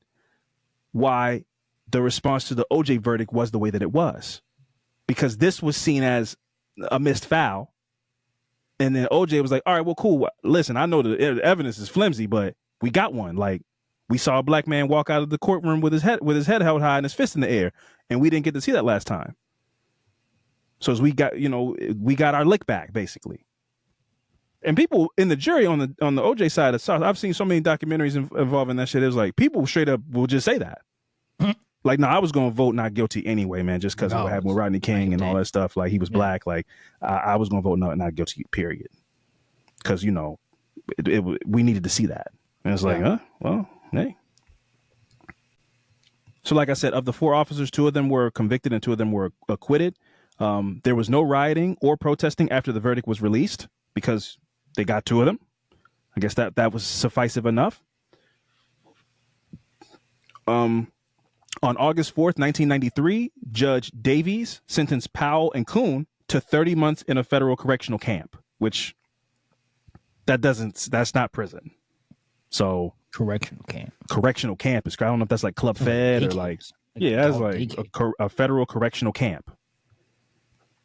why the response to the OJ verdict was the way that it was. Because this was seen as a missed foul. And then OJ was like, all right, well, cool. Listen, I know the evidence is flimsy, but we got one. Like, we saw a black man walk out of the courtroom with his head held high and his fist in the air. And we didn't get to see that last time. So as we got our lick back, basically. And people in the jury on the OJ side of South, I've seen so many documentaries involving that shit. It was like people straight up will just say that. Like, no, I was going to vote not guilty anyway, man, just because of what happened with Rodney King and all that stuff. Like, he was black. Like, I was going to vote not guilty, period. Because, we needed to see that. And it's like, well, hey. So, like I said, of the 4 officers, 2 of them were convicted and 2 of them were acquitted. There was no rioting or protesting after the verdict was released because they got 2 of them. I guess that was sufficient enough. On August 4th, 1993, Judge Davies sentenced Powell and Kuhn to 30 months in a federal correctional camp, which that's not prison. So Correctional camp is, I don't know if that's like Club Fed or like that's like a federal correctional camp.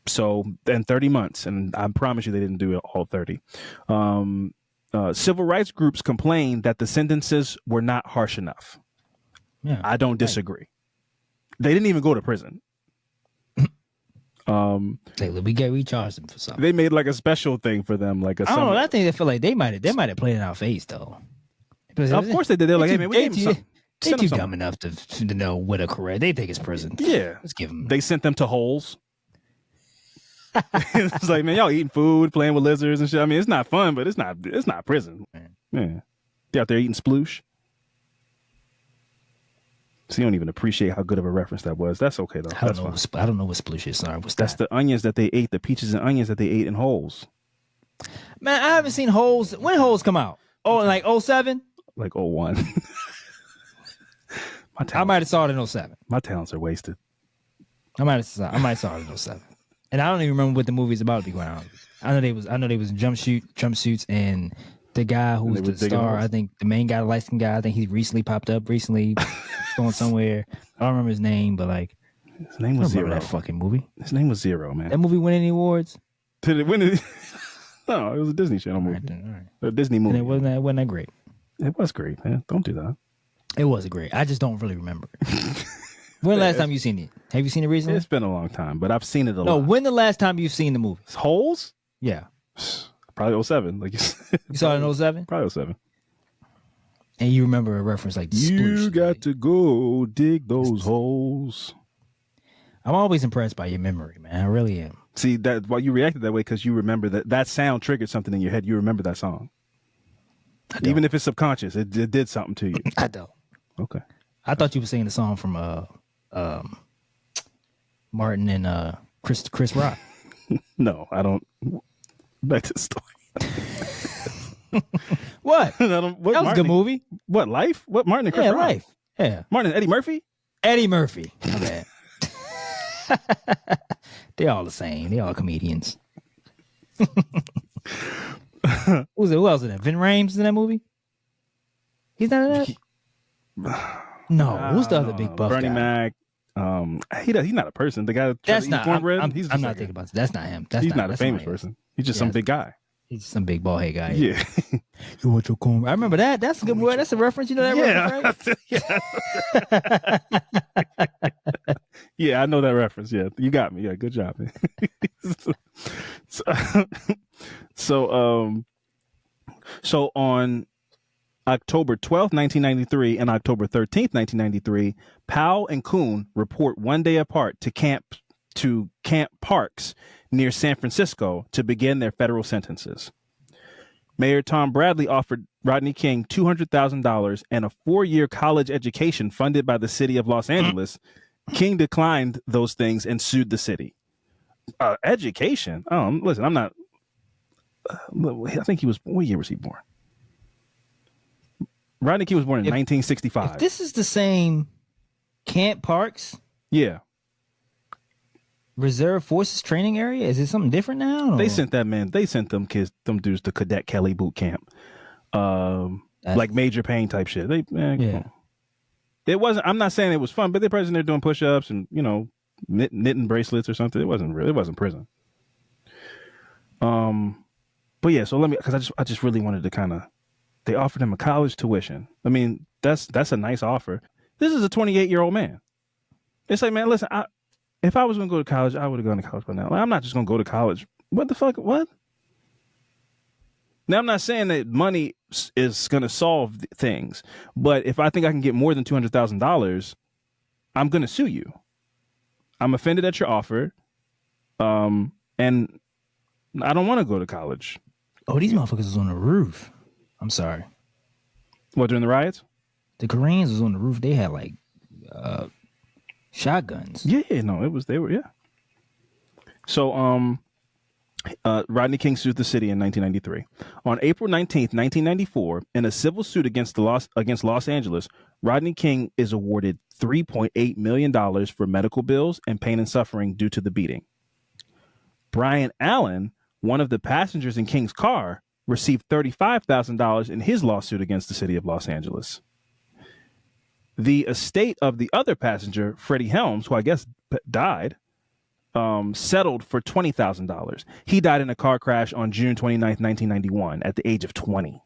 So then 30 months, and I promise you they didn't do it all 30. Civil rights groups complained that the sentences were not harsh enough. Yeah, I don't disagree. They didn't even go to prison. We charged them for something. They made like a special thing for them, like a. I don't know. I think they feel like they might have played in our face though. Of course they did. They're like, hey man, we gave them something. They're too dumb enough to know what a correct. They think it's prison. Yeah, let's give them. They sent them to holes. It's like, man, y'all eating food, playing with lizards and shit. I mean, it's not fun, but it's not prison. Yeah, they out there eating sploosh. So you don't even appreciate how good of a reference that was. That's okay though. I don't know what sploosh is. Sorry, what's that? That's the onions that they ate, the peaches and onions that they ate in holes. Man, I haven't seen holes. When holes come out? Oh, in like 07? Like 01. I might have saw it in 07. My talents are wasted. I might have saw it in 07. And I don't even remember what the movie's about, to be quite honest. I know they was in jumpsuits and The guy who's they were the digging star, holes. I think the main guy, the light-skinned guy, I think he recently popped up, going somewhere. I don't remember his name, but like, His name I was remember Zero. that fucking movie. His name was Zero, man. That movie win any awards? Did it win it? No, it was a Disney Channel movie. All right. A Disney movie. And it wasn't that great. It was great, man. Don't do that. It was great. I just don't really remember it. When the last time you seen it? Have you seen it recently? It's been a long time, but I've seen it a lot. No, when the last time you've seen the movie? Holes? Yeah. Probably 07. Like you said. You saw it in 07? Probably 07. And you remember a reference like You got to go dig those holes. I'm always impressed by your memory, man. I really am. See, that why you reacted that way, because you remember that sound triggered something in your head. You remember that song. Even if it's subconscious, it did something to you. I don't. Okay. I thought you were singing the song from Martin and Chris Rock. No, I don't. Back to the story. What? What That was Martin, a good movie. What, Life? What, Martin and Chris Rock? Life. Yeah. Martin and Eddie Murphy? Eddie Murphy. My bad. They all the same. They all comedians. Who else in that? Vin Rames in that movie? He's not in that? No. Who's the other big buff Bernie guy? Mac. He's not a person. The guy That's not. cornbread. I'm he's not thinking about that. That's not him. He's not a famous person. He's just some big guy. He's just some big bald head guy. Yeah. You want your corn? I remember that. That's a good word. That's a reference. You know that reference, right? Yeah, I know that reference. Yeah, you got me. Yeah, good job, man. So on October 12th, 1993 and October 13th, 1993, Powell and Kuhn report one day apart to Camp Parks near San Francisco to begin their federal sentences. Mayor Tom Bradley offered Rodney King $200,000 and a 4-year college education funded by the city of Los Angeles. King declined those things and sued the city. Education? Listen, I'm not. I think he was. What year was he born? Rodney King was born in 1965. If this is the same Camp Parks, yeah. Reserve Forces training area, is it something different now? They sent them dudes to Cadet Kelly boot camp, like Major Payne type shit. It wasn't. I'm not saying it was fun, but they're present there doing push-ups and knitting bracelets or something. It wasn't prison. But yeah. So because I just really wanted to kind of. They offered him a college tuition. I mean, that's a nice offer. This is a 28-year-old man. It's like, man, listen. If I was going to go to college, I would have gone to college by now. Like, I'm not just going to go to college. What the fuck? What? Now, I'm not saying that money is going to solve things, but if I think I can get more than $200,000, I'm going to sue you. I'm offended at your offer, and I don't want to go to college. Oh, these motherfuckers was on the roof. I'm sorry. What, during the riots? The Koreans was on the roof. They had like shotguns. Yeah, no, they were. So, Rodney King sued the city in 1993. On April 19th, 1994, in a civil suit against Los Angeles, Rodney King is awarded $3.8 million for medical bills and pain and suffering due to the beating. Brian Allen, one of the passengers in King's car, received $35,000 in his lawsuit against the city of Los Angeles. The estate of the other passenger, Freddie Helms, who I guess died, settled for $20,000. He died in a car crash on June 29th, 1991, at the age of 20.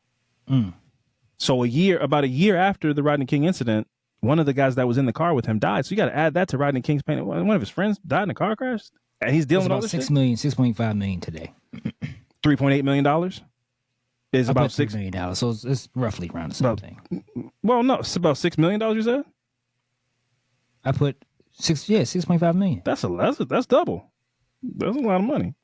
So about a year after the Rodney King incident, one of the guys that was in the car with him died. So you got to add that to Rodney King's pain. One of his friends died in a car crash, and he's dealing with all this shit? $6.5 million today. $3.8 million is about $6 million. So it's roughly around the same thing. Well, no, it's about $6 million. You said I put $6.5 million. That's double. That's a lot of money.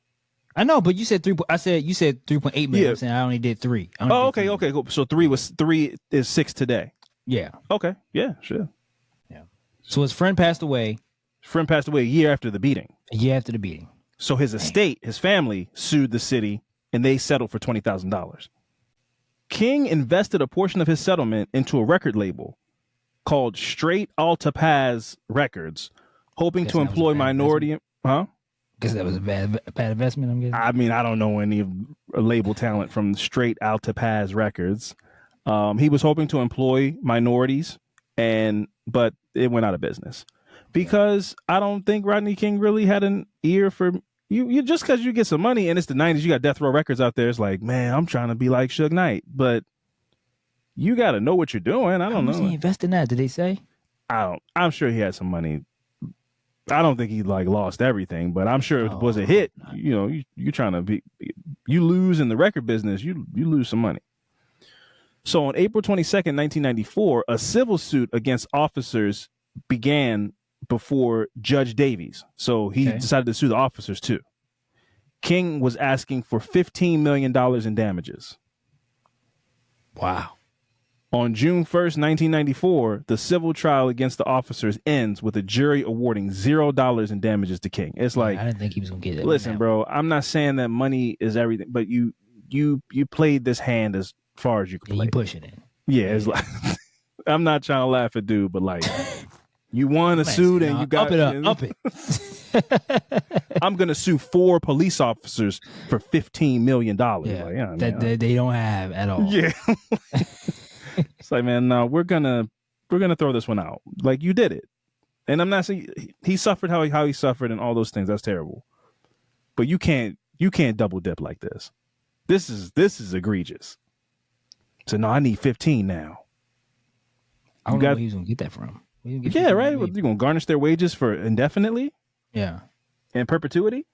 I know, but you said 3. You said 3.8 million. Yeah. I'm saying I only did 3. Okay, cool. So 3 is 6 today. Yeah. Okay. Yeah, sure. Yeah. So his friend passed away. A year after the beating. A year after the beating. So his estate, his family, sued the city, and they settled for $20,000. King invested a portion of his settlement into a record label called Straight Alta Paz Records, hoping to employ minority. Huh? Because that was a bad investment, I'm guessing. I mean, I don't know any label talent from straight out to Paz Records. He was hoping to employ minorities, but it went out of business because I don't think Rodney King really had an ear for you. You just because you get some money and it's the 90s, you got Death Row Records out there. It's like, man, I'm trying to be like Suge Knight, but you got to know what you're doing. I don't know. How much he invest in that? Did they say? I'm sure he had some money. I don't think he like lost everything, but I'm sure it was a hit. You know, you're trying to you lose in the record business, you lose some money. So on April 22nd, 1994, a civil suit against officers began before Judge Davies. So he decided to sue the officers too. King was asking for $15 million in damages. Wow. On June 1st, 1994, the civil trial against the officers ends with a jury awarding $0 in damages to King. It's like, I didn't think he was going to get that. Listen, bro, I'm not saying that money is everything, but you played this hand as far as you could play. You pushing it. Yeah, it's like I'm not trying to laugh at dude, but like you won a suit and you got up it. I'm gonna sue 4 police officers for $15 million. Yeah, that they don't have at all. Yeah. It's like, man, no, we're gonna throw this one out. Like, you did it, and I'm not saying he suffered how he suffered and all those things. That's terrible, but you can't double dip like this. This is egregious. So no, I need 15 now. I don't know where he was gonna get that from. Yeah, right. You're gonna garnish their wages for indefinitely. Yeah, in perpetuity.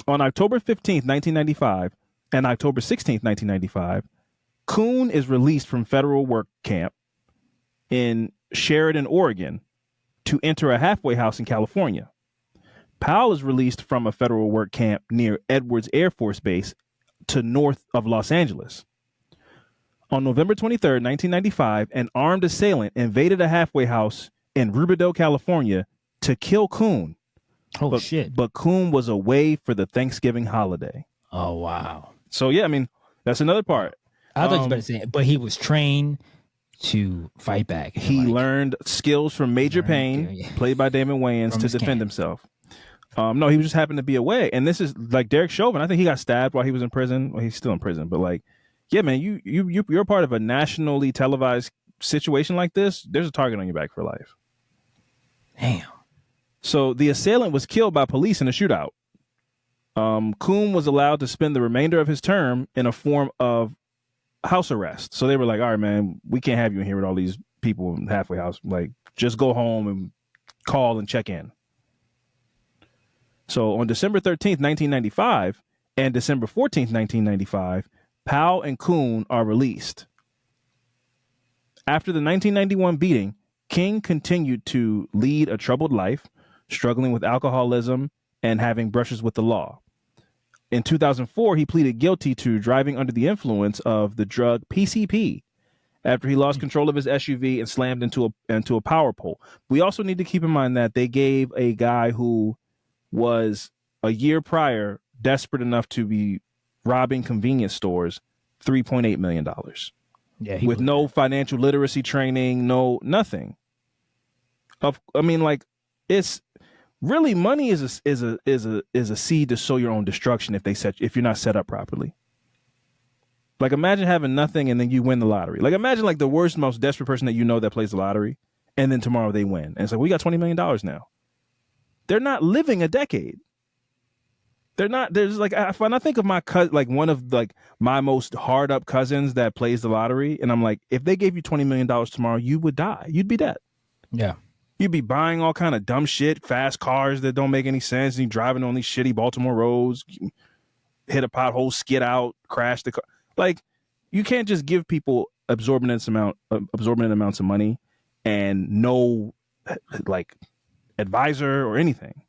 On October 15th, 1995, and October 16th, 1995. Coon is released from federal work camp in Sheridan, Oregon, to enter a halfway house in California. Powell is released from a federal work camp near Edwards Air Force Base to north of Los Angeles. On November 23rd, 1995, an armed assailant invaded a halfway house in Rubidoux, California, to kill Coon. Shit. But Coon was away for the Thanksgiving holiday. Oh, wow. So, yeah, I mean, that's another part. I thought you were about to say, but he was trained to fight back. He learned skills from Major Payne, played by Damon Wayans, to defend himself. No, he just happened to be away. And this is like Derek Chauvin. I think he got stabbed while he was in prison. Well, he's still in prison. But like, yeah, man, you're part of a nationally televised situation like this. There's a target on your back for life. Damn. So the assailant was killed by police in a shootout. Coon was allowed to spend the remainder of his term in a form of house arrest. So they were like, all right, man, we can't have you in here with all these people in the halfway house. Like, just go home and call and check in. So on December 13th, 1995 and December 14th, 1995, Powell and Coon are released. After the 1991 beating, King continued to lead a troubled life, struggling with alcoholism and having brushes with the law. In 2004, he pleaded guilty to driving under the influence of the drug PCP after he lost control of his SUV and slammed into a power pole. We also need to keep in mind that they gave a guy who was a year prior desperate enough to be robbing convenience stores $3.8 million. Yeah, with no financial literacy training, nothing. I mean, like, it's really, money is a seed to sow your own destruction if you're not set up properly. Like, imagine having nothing and then you win the lottery. Like, imagine like the worst, most desperate person that you know that plays the lottery, and then tomorrow they win. And it's like, we got $20 million now. They're not living a decade. They're not. There's like, when I think of my cousin, like one of like my most hard up cousins that plays the lottery, and I'm like, if they gave you $20 million tomorrow, you would die. You'd be dead. Yeah. You'd be buying all kind of dumb shit, fast cars that don't make any sense, and you driving on these shitty Baltimore roads, hit a pothole, skid out, crash the car. Like, you can't just give people absorbent amounts of money and no like advisor or anything.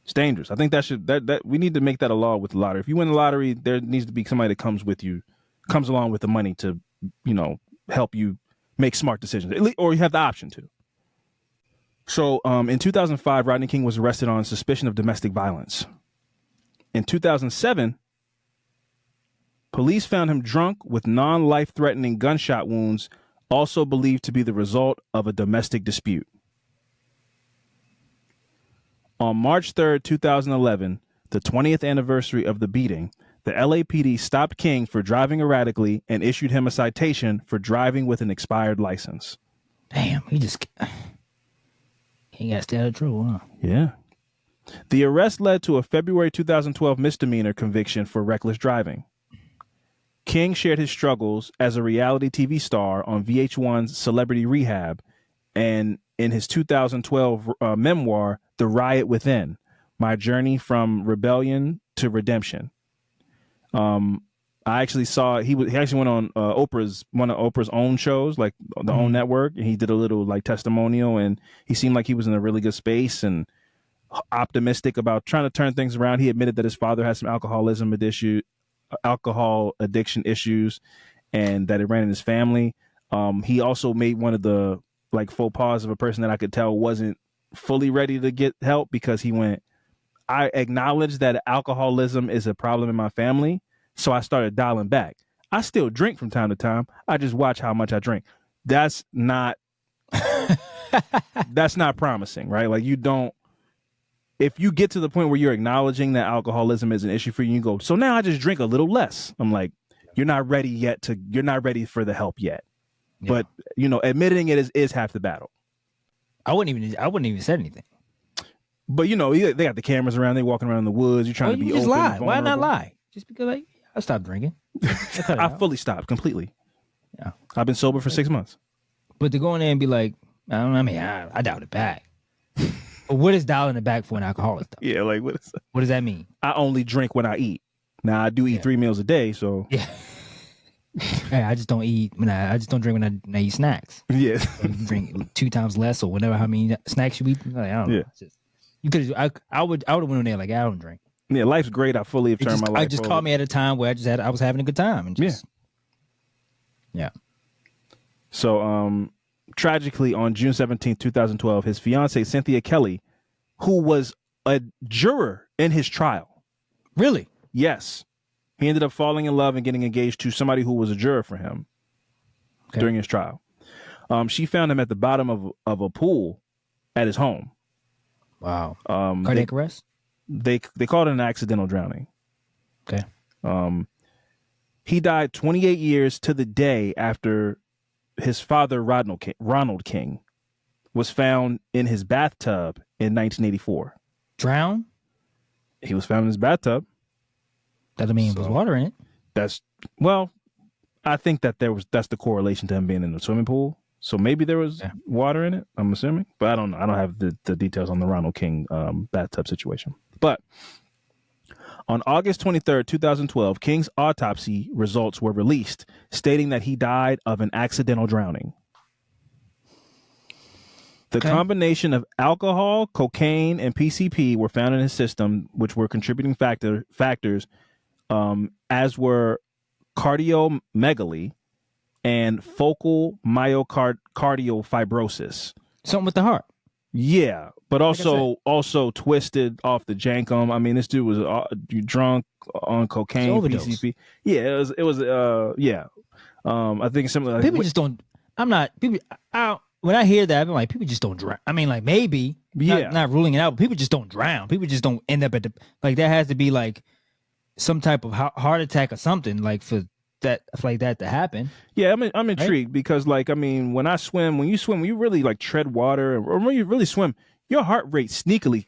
It's dangerous. I think that we need to make that a law with the lottery. If you win the lottery, there needs to be somebody that comes along with the money to, help you make smart decisions, or you have the option to. So in 2005, Rodney King was arrested on suspicion of domestic violence. In 2007, police found him drunk with non-life-threatening gunshot wounds, also believed to be the result of a domestic dispute. On March 3rd, 2011, the 20th anniversary of the beating, the LAPD stopped King for driving erratically and issued him a citation for driving with an expired license. Damn, he got to stay out of trouble, huh? Yeah. The arrest led to a February 2012 misdemeanor conviction for reckless driving. King shared his struggles as a reality TV star on VH1's Celebrity Rehab and in his 2012 memoir, The Riot Within, My Journey from Rebellion to Redemption. I actually saw he actually went on one of Oprah's own shows, like the own network, and he did a little like testimonial, and he seemed like he was in a really good space and optimistic about trying to turn things around. He admitted that his father had some alcohol addiction issues, and that it ran in his family. He also made one of the like faux pas of a person that I could tell wasn't fully ready to get help, because he went, I acknowledge that alcoholism is a problem in my family, so I started dialing back. I still drink from time to time. I just watch how much I drink. That's not that's not promising, right? Like, you don't, if you get to the point where you're acknowledging that alcoholism is an issue for you, you go, so now I just drink a little less. I'm like, you're not ready for the help yet. Yeah. But, admitting it is half the battle. I wouldn't even say anything. But, they got the cameras around. They walking around in the woods. You're trying to be just open. Lie. Why not lie? Just because I stopped drinking. I fully stopped completely. Yeah. I've been sober for 6 months. But to go in there and be like, I dialed it back. But what is dialing it back for an alcoholic, though? Yeah, like what does that mean? I only drink when I eat. Now I do eat 3 meals a day, so yeah. Hey, I just don't eat I just don't drink when I eat snacks. Yeah. So you drink 2 times less or whatever. How many snacks you eat? Like, I don't know. You could. I would have went in there like, I don't drink. Yeah, life's great. I fully have turned my life. I just caught me at a time where I was having a good time and just yeah. So tragically, on June 17th, 2012, his fiancée Cynthia Kelly, who was a juror in his trial. Really? Yes. He ended up falling in love and getting engaged to somebody who was a juror for him during his trial. She found him at the bottom of a pool at his home. Wow. Cardiac arrest? They called it an accidental drowning. Okay. He died 28 years to the day after his father, Ronald King, was found in his bathtub in 1984. Drowned? He was found in his bathtub. Doesn't mean there was water in it. I think that that's the correlation to him being in the swimming pool. So maybe there was water in it, I'm assuming. But I don't know. I don't have the details on the Ronald King bathtub situation. But on August 23rd, 2012, King's autopsy results were released, stating that he died of an accidental drowning. The combination of alcohol, cocaine, and PCP were found in his system, which were contributing factors, as were cardiomegaly and focal myocardial fibrosis. Something with the heart. Yeah, but also twisted off the jankum. I mean, this dude was drunk on cocaine, PCP. Yeah, it was. I think something like people just don't. When I hear that, I'm like, people just don't drown. I mean, like, maybe, not ruling it out, but people just don't drown. People just don't end up there has to be like some type of heart attack or something like for that to happen. Yeah, I'm intrigued because when you really like tread water or when you really swim, your heart rate sneakily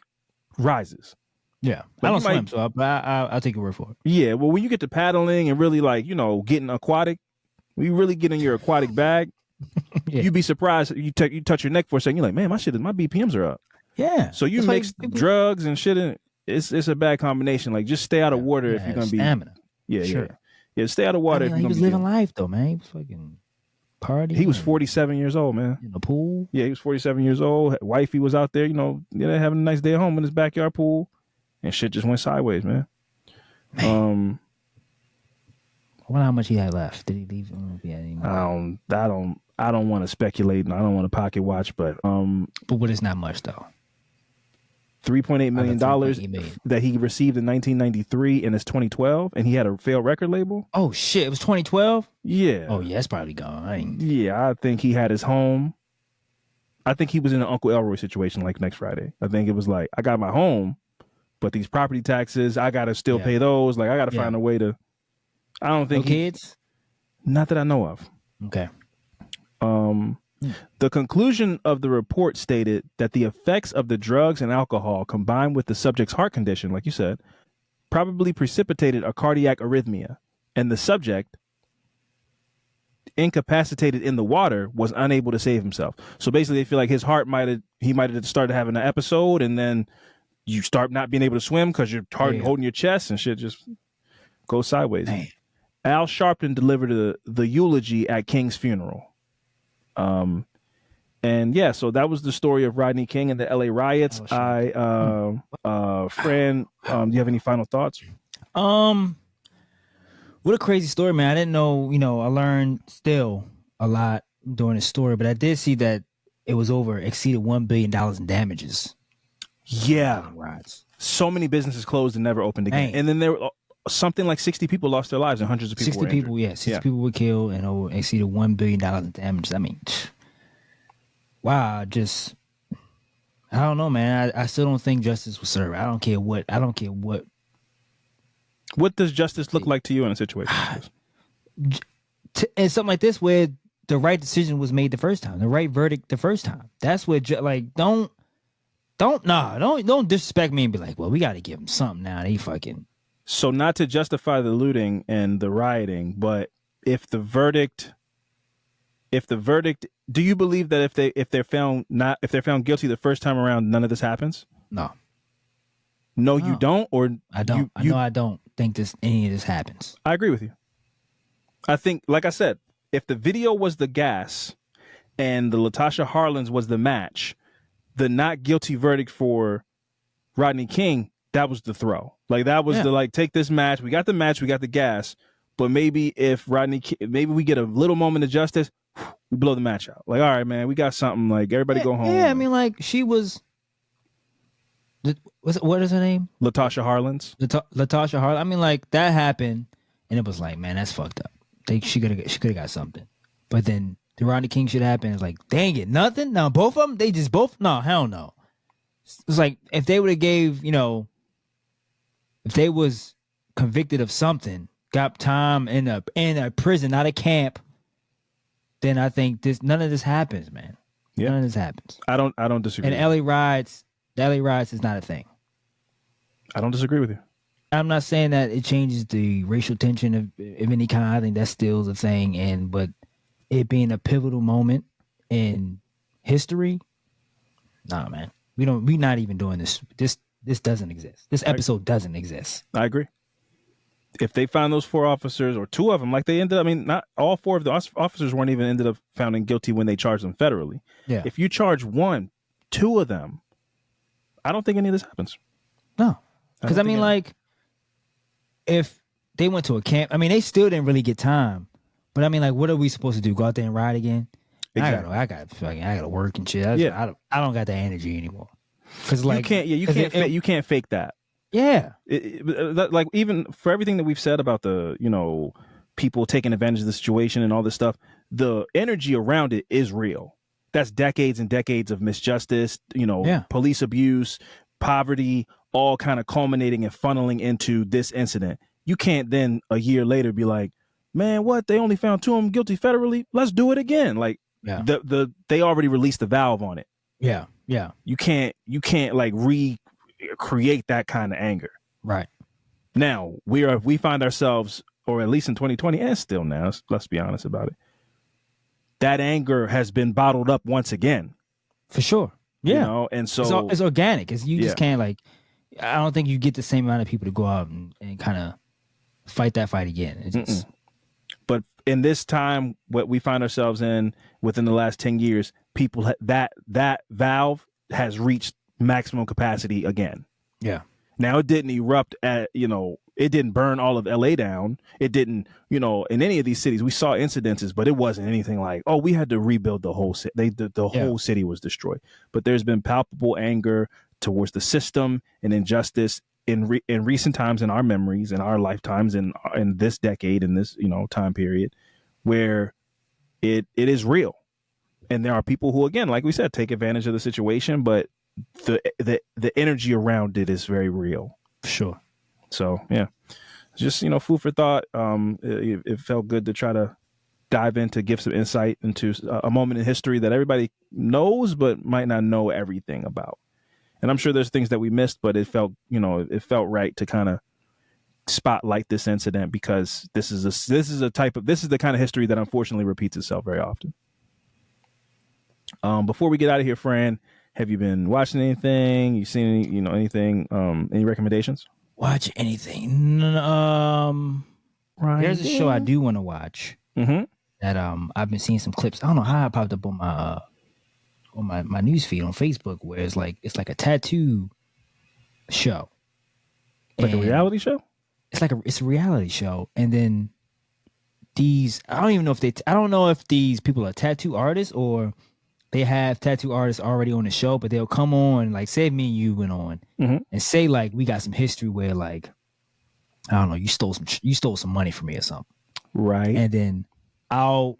rises. Yeah, I don't swim, so I'll take your word for it. Yeah, well, when you get to paddling and really getting aquatic, when you really get in your aquatic bag, you'd be surprised. You touch your neck for a second, you're like, man, my BPMs are up. Yeah. So you mix drugs and shit in. It's a bad combination. Like, just stay out of water if you're gonna be stamina. Yeah, sure. Yeah, stay out of water. He was living life though, man. He was fucking partying. He was 47 years old, man. In the pool. Yeah, he was 47 years old. Wifey was out there, having a nice day at home in his backyard pool, and shit just went sideways, man. I wonder how much he had left. Did he leave? I don't want to speculate, and I don't want to pocket watch, but what is not much though. $3.8 million that he received in 1993 and it's 2012, and he had a failed record label. Oh shit! It was 2012. Yeah. Oh yeah, it's probably gone. Yeah, I think he had his home I think he was in an Uncle Elroy situation like next Friday. I think it was like, I got my home, but these property taxes, I got to still pay those. Like, I got to find a way to, I don't think no kids? Not that I know of. Okay. The conclusion of the report stated that the effects of the drugs and alcohol combined with the subject's heart condition, like you said, probably precipitated a cardiac arrhythmia, and the subject, incapacitated in the water, was unable to save himself. So basically, they feel like his heart might have started having an episode, and then you start not being able to swim because your heart holding your chest and shit just goes sideways. Man. Al Sharpton delivered the eulogy at King's funeral. And yeah, so that was the story of Rodney King and the LA riots. Fran, do you have any final thoughts? What a crazy story, man. I didn't know, I learned still a lot during the story, but I did see that it was exceeded $1 billion in damages. Yeah. So many businesses closed and never opened again. Man. And then there were something like 60 people lost their lives and hundreds of people 60 people, 60 people were killed and exceeded $1 billion in damages. I mean, wow, I don't know, man. I still don't think justice was served. I don't care what. What does justice look like to you in a situation like this? And something like this where the right decision was made the first time, the right verdict the first time. That's what, don't disrespect me and be like, well, we got to give them something now. They fucking. So not to justify the looting and the rioting, but if the verdict, do you believe that if they're found guilty the first time around, none of this happens? No, you don't, or I don't. I don't think any of this happens. I agree with you. I think, like I said, if the video was the gas and the Latasha Harlins was the match, the not guilty verdict for Rodney King, that was the throw. Like that was take this match. We got the match. We got the gas. But maybe if maybe we get a little moment of justice, we blow the match out. Like, all right, man, we got something. Like, everybody go home. Yeah, I mean, like, she was. What is her name? Latasha Harlins. Latasha Harlins. I mean, like, that happened, and it was like, man, that's fucked up. She could have got something. But then the Rodney King shit happened. It's like, dang it, nothing. Now both of them, they just both. No, hell no. It's like if they would have gave, if they was convicted of something, got time in a prison, not a camp, then I think none of this happens, man. Yeah. None of this happens. I don't disagree. And LA riots is not a thing. I don't disagree with you. I'm not saying that it changes the racial tension of any kind. I think that's still the thing. But it being a pivotal moment in history, nah, man. We're not even doing this. This doesn't exist. This episode doesn't exist. I agree. If they found those 4 officers or 2 of them, like they ended up, I mean, not all 4 of the officers weren't even ended up found guilty when they charged them federally. Yeah. If you charge 1, 2 of them, I don't think any of this happens. No. Because I mean, like, if they went to a camp, I mean, they still didn't really get time. But I mean, like, what are we supposed to do? Go out there and ride again? Exactly. I got to work and shit. I don't got the energy anymore. Because like you can't fake that. Yeah. Like, even for everything that we've said about the people taking advantage of the situation and all this stuff, the energy around it is real. That's decades and decades of misjustice, police abuse, poverty, all kind of culminating and funneling into this incident. You can't then a year later be like, man, what? They only found 2 of them guilty federally. Let's do it again. Like, they already released the valve on it. Yeah, yeah. You can't like recreate that kind of anger. Right. Now we find ourselves, or at least in 2020, and still now, let's be honest about it, that anger has been bottled up once again. For sure. Yeah. And so it's organic. You just can't, like, I don't think you get the same amount of people to go out and kind of fight that fight again. It's just... But in this time, what we find ourselves in within the last 10 years, people that valve has reached maximum capacity again. Yeah. Now, it didn't erupt at, it didn't burn all of LA down. It didn't, in any of these cities, we saw incidences, but it wasn't anything like, oh, we had to rebuild the whole city. The whole city was destroyed. But there's been palpable anger towards the system and injustice in recent times, in our memories, in our lifetimes, in this decade, in this, time period, where it is real. And there are people who, again, like we said, take advantage of the situation, but the energy around it is very real. Sure. So yeah, just food for thought. It felt good to try to dive in to give some insight into a moment in history that everybody knows but might not know everything about. And I'm sure there's things that we missed, but it felt right to kind of spotlight this incident, because this is the kind of history that unfortunately repeats itself very often. Before we get out of here, Fran, have you been watching anything? You seen anything? Any recommendations? Watch anything? There's a show I do want to watch. Mm-hmm. That I've been seeing some clips. I don't know how it popped up on my news feed on Facebook, where it's like a tattoo show, like a reality show. It's a reality show, and then I don't know if these people are tattoo artists or they have tattoo artists already on the show, but they'll come on, like, say if me and you went on, mm-hmm. and say like we got some history where, like, I don't know, you stole some money from me or something, right? And then I'll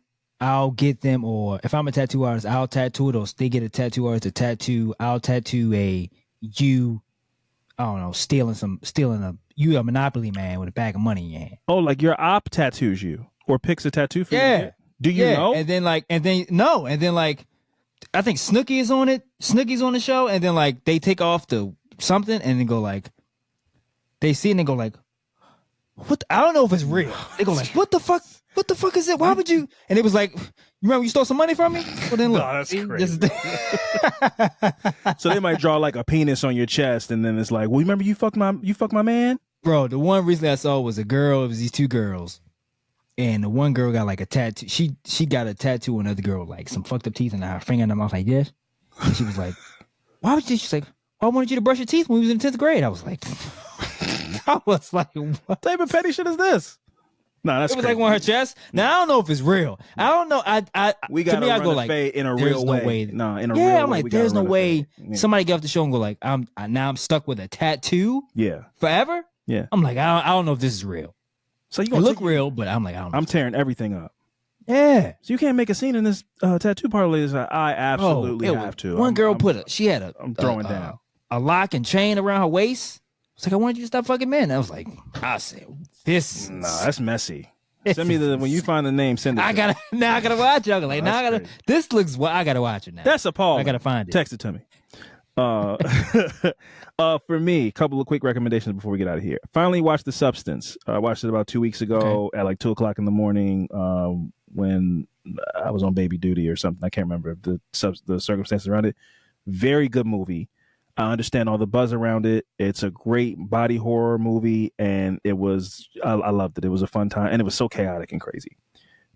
get them, or if I'm a tattoo artist, I'll tattoo those. They get a tattoo artist a tattoo. I'll tattoo stealing you a Monopoly man with a bag of money in your hand. Oh, like your op tattoos you or picks a tattoo for you. Yeah. Do you know? And then I think Snooki is on it. Snooki's on the show, and then like they take off the something and then go like, they see it and they go like, what? I don't know if it's real. They go like, what the fuck? What the fuck is it? Why would you? And it was like, you remember you stole some money from me? Well, then look. No, that's crazy. So they might draw like a penis on your chest, and then it's like, well, you remember you fucked my man? Bro, the one recently I saw was a girl. It was these two girls. And the one girl got like a tattoo. She got a tattoo on another girl, like some fucked up teeth and her finger in her mouth like this. And she was like, why would you? She's like, I wanted you to brush your teeth when we was in 10th grade. I was like, what type of petty shit is this? No, that's it was crazy. like on her chest. Now I don't know if it's real. I don't know. We got to run the fade in a real way. No, in a real way. I'm like, there's no way somebody get off the show and go like, I'm stuck with a tattoo. Yeah. Forever. Yeah. I'm like, I don't know if this is real. So you gonna look real, but I'm like, I don't know. I'm tearing everything up. Yeah. So you can't make a scene in this tattoo parlor. I absolutely have to. One girl she had I'm throwing down a lock and chain around her waist. It's like, I wanted you to stop fucking men. I was like, I said, this. No, that's messy. Send me when you find the name. Send it. I gotta watch it. I'm like, now I gotta. Crazy. This looks. I gotta watch it now. That's appalling. I gotta find it. Text it to me. For me, a couple of quick recommendations before we get out of here. Finally watched The Substance. I watched it about 2 weeks ago at like 2:00 in the morning when I was on baby duty or something. I can't remember the circumstances around it. Very good movie. I understand all the buzz around it. It's a great body horror movie, and I loved it. It was a fun time, and it was so chaotic and crazy.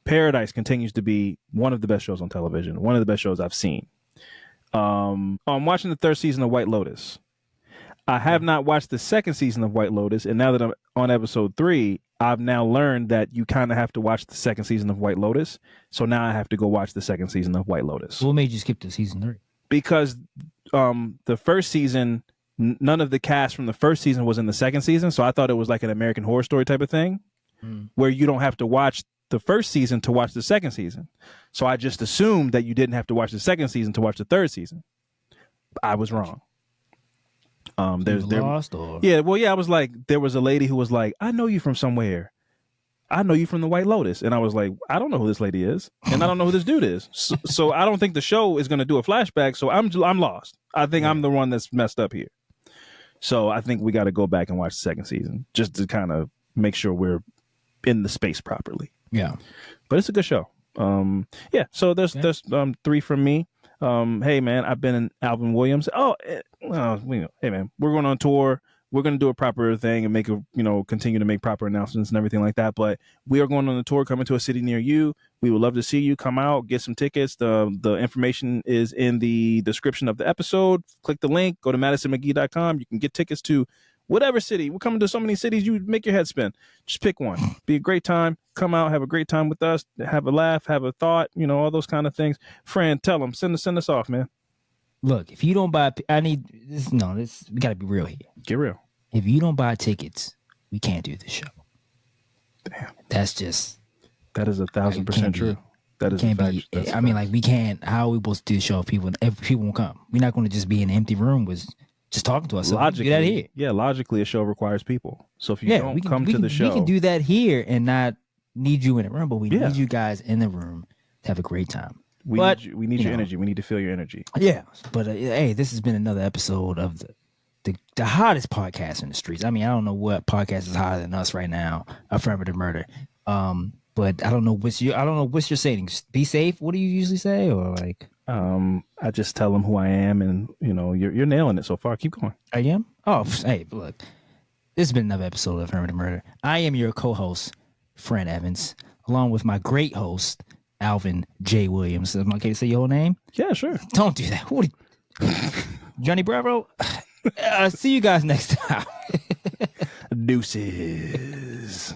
Paradise continues to be one of the best shows on television, one of the best shows I've seen. I'm watching the 3rd season of White Lotus. I have not watched the 2nd season of White Lotus, and now that I'm on episode 3, I've now learned that you kind of have to watch the 2nd season of White Lotus. So now I have to go watch the 2nd season of White Lotus. What made you skip to season 3? Because the first season, none of the cast from the first season was in the 2nd season, so I thought it was like an American Horror Story type of thing, where you don't have to watch the first season to watch the 2nd season. So I just assumed that you didn't have to watch the 2nd season to watch the 3rd season. I was wrong. Lost or? Yeah, well, yeah, I was like, there was a lady who was like, I know you from somewhere. I know you from the White Lotus. And I was like, I don't know who this lady is, and I don't know who this dude is. So I don't think the show is going to do a flashback. So I'm lost. I think I'm the one that's messed up here. So I think we got to go back and watch the 2nd season just to kind of make sure we're in the space properly. Yeah, but it's a good show. So there's 3 from me. Hey man, I've been in Alvin Williams. Hey man, we're going on tour. We're going to do a proper thing and continue to make proper announcements and everything like that. But we are going on a tour, coming to a city near you. We would love to see you. Come out, get some tickets. The information is in the description of the episode. Click the link, go to MadisonMcGee.com. You can get tickets to whatever city. We're coming to so many cities, you make your head spin. Just pick one. Be a great time. Come out, have a great time with us. Have a laugh, have a thought, all those kind of things. Fran, tell them, send us off, man. Look, if you don't buy, we got to be real here. Get real. If you don't buy tickets, we can't do the show. Damn. That is 1,000% true. That is can't a fact. be. That's I mean, like we can't. How are we supposed to do the show if people won't come? We're not going to just be in an empty room with just talking to ourselves. logically, We can do that here. yeah, logically, a show requires people. So if you don't come to the show, we can do that here and not need you in the room, but we Yeah. need you guys in the room to have a great time. we need your energy. We need to feel your energy. Yeah, but hey, this has been another episode of the hottest podcast in the streets. I mean, I don't know what podcast is hotter than us right now. Affirmative Murder. But I don't know what's your saying. Be safe. What do you usually say, or like? I just tell them who I am, and you're nailing it so far. Keep going. I am. Oh, hey, look. This has been another episode of Affirmative Murder. I am your co-host, Fran Evans, along with my great host, Alvin J. Williams. Am I okay to say your whole name? Yeah, sure. Don't do that. Johnny Bravo. See you guys next time. Deuces.